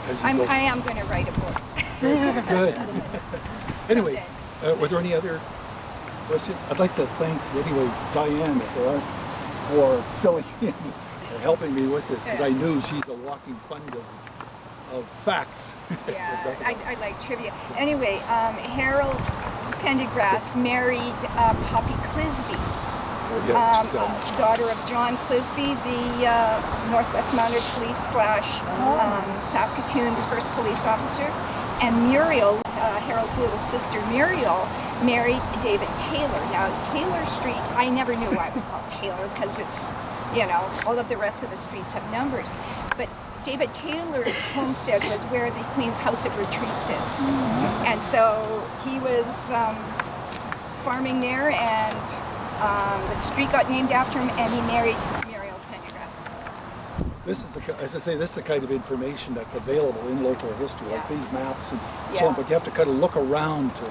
as you go. I am going to write a book. Good. Anyway, were there any other questions? I'd like to thank, anyway, Dianne, if there are, for filling in or helping me with this, because I knew she's a walking fund of facts. Yeah, I like trivia. Anyway, Harold Pendergrass married Poppy Clisby, Yeah, she's got- daughter of John Clisby, the Northwest Mounted Police / Saskatoon's first police officer. And Muriel, Harold's little sister Muriel, married David Taylor. Now, Taylor Street, I never knew why it was called Taylor, because it's, all of the rest of the streets have numbers. But David Taylor's homestead was where the Queen's House of Retreats is. And so he was farming there, and the street got named after him, and he married Muriel Pendergrass. This is, as I say, this is the kind of information that's available in local history, like Yeah. these maps and so Yeah. on, but you have to kind of look around to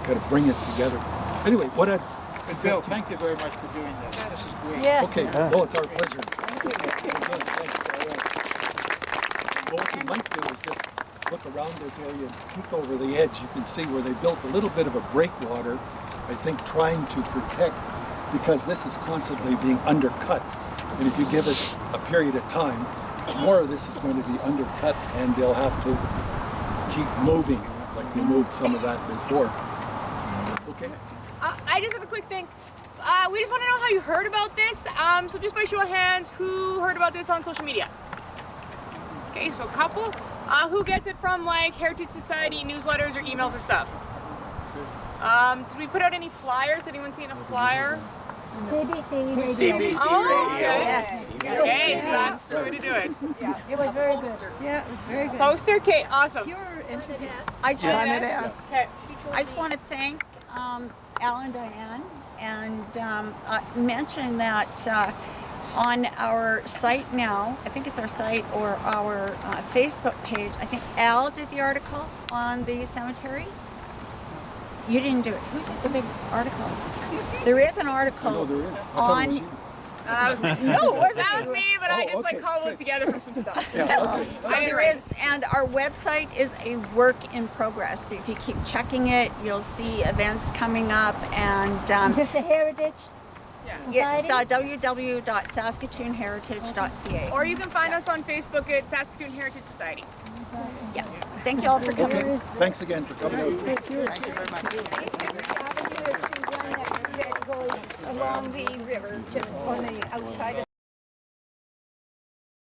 kind of bring it together. Anyway, what I'd... But Bill, thank you very much for doing this. This is great. Yes. Okay, well, it's our pleasure. Well, what you might do is just look around this area and peek over the edge. You can see where they built a little bit of a breakwater, I think trying to protect, because this is constantly being undercut. And if you give it a period of time, more of this is going to be undercut, and they'll have to keep moving, like they moved some of that before. Okay? I just have a quick thing. We just want to know how you heard about this. So just by show of hands, who heard about this on social media? Okay, so a couple. Who gets it from like Heritage Society newsletters or emails or stuff? Did we put out any flyers? Anyone seen a flyer? CBC. Oh, okay. Yes. Okay, so that's the way to do it. It was very good. Yeah, it was very good. Poster? Okay, awesome. You're interested. I just, Okay. I just want to thank Al and Dianne and mention that on our site now, I think it's our site or our Facebook page, I think Al did the article on the cemetery. You didn't do it. Who did the big article? There is an article No, there is. I thought it was on. you. That was me, but I Oh, just like okay. cobbled it together from some stuff. Yeah, okay. So there is, and our website is a work in progress. So if you keep checking it, you'll see events coming up, and Is this the Heritage it's Society? www.saskatoonheritage.ca. Or you can find us on Facebook at Saskatoon Heritage Society. Yeah. Thank you all for coming. Okay, thanks again for coming out. Thank you very much. That goes along the river, just on the outside of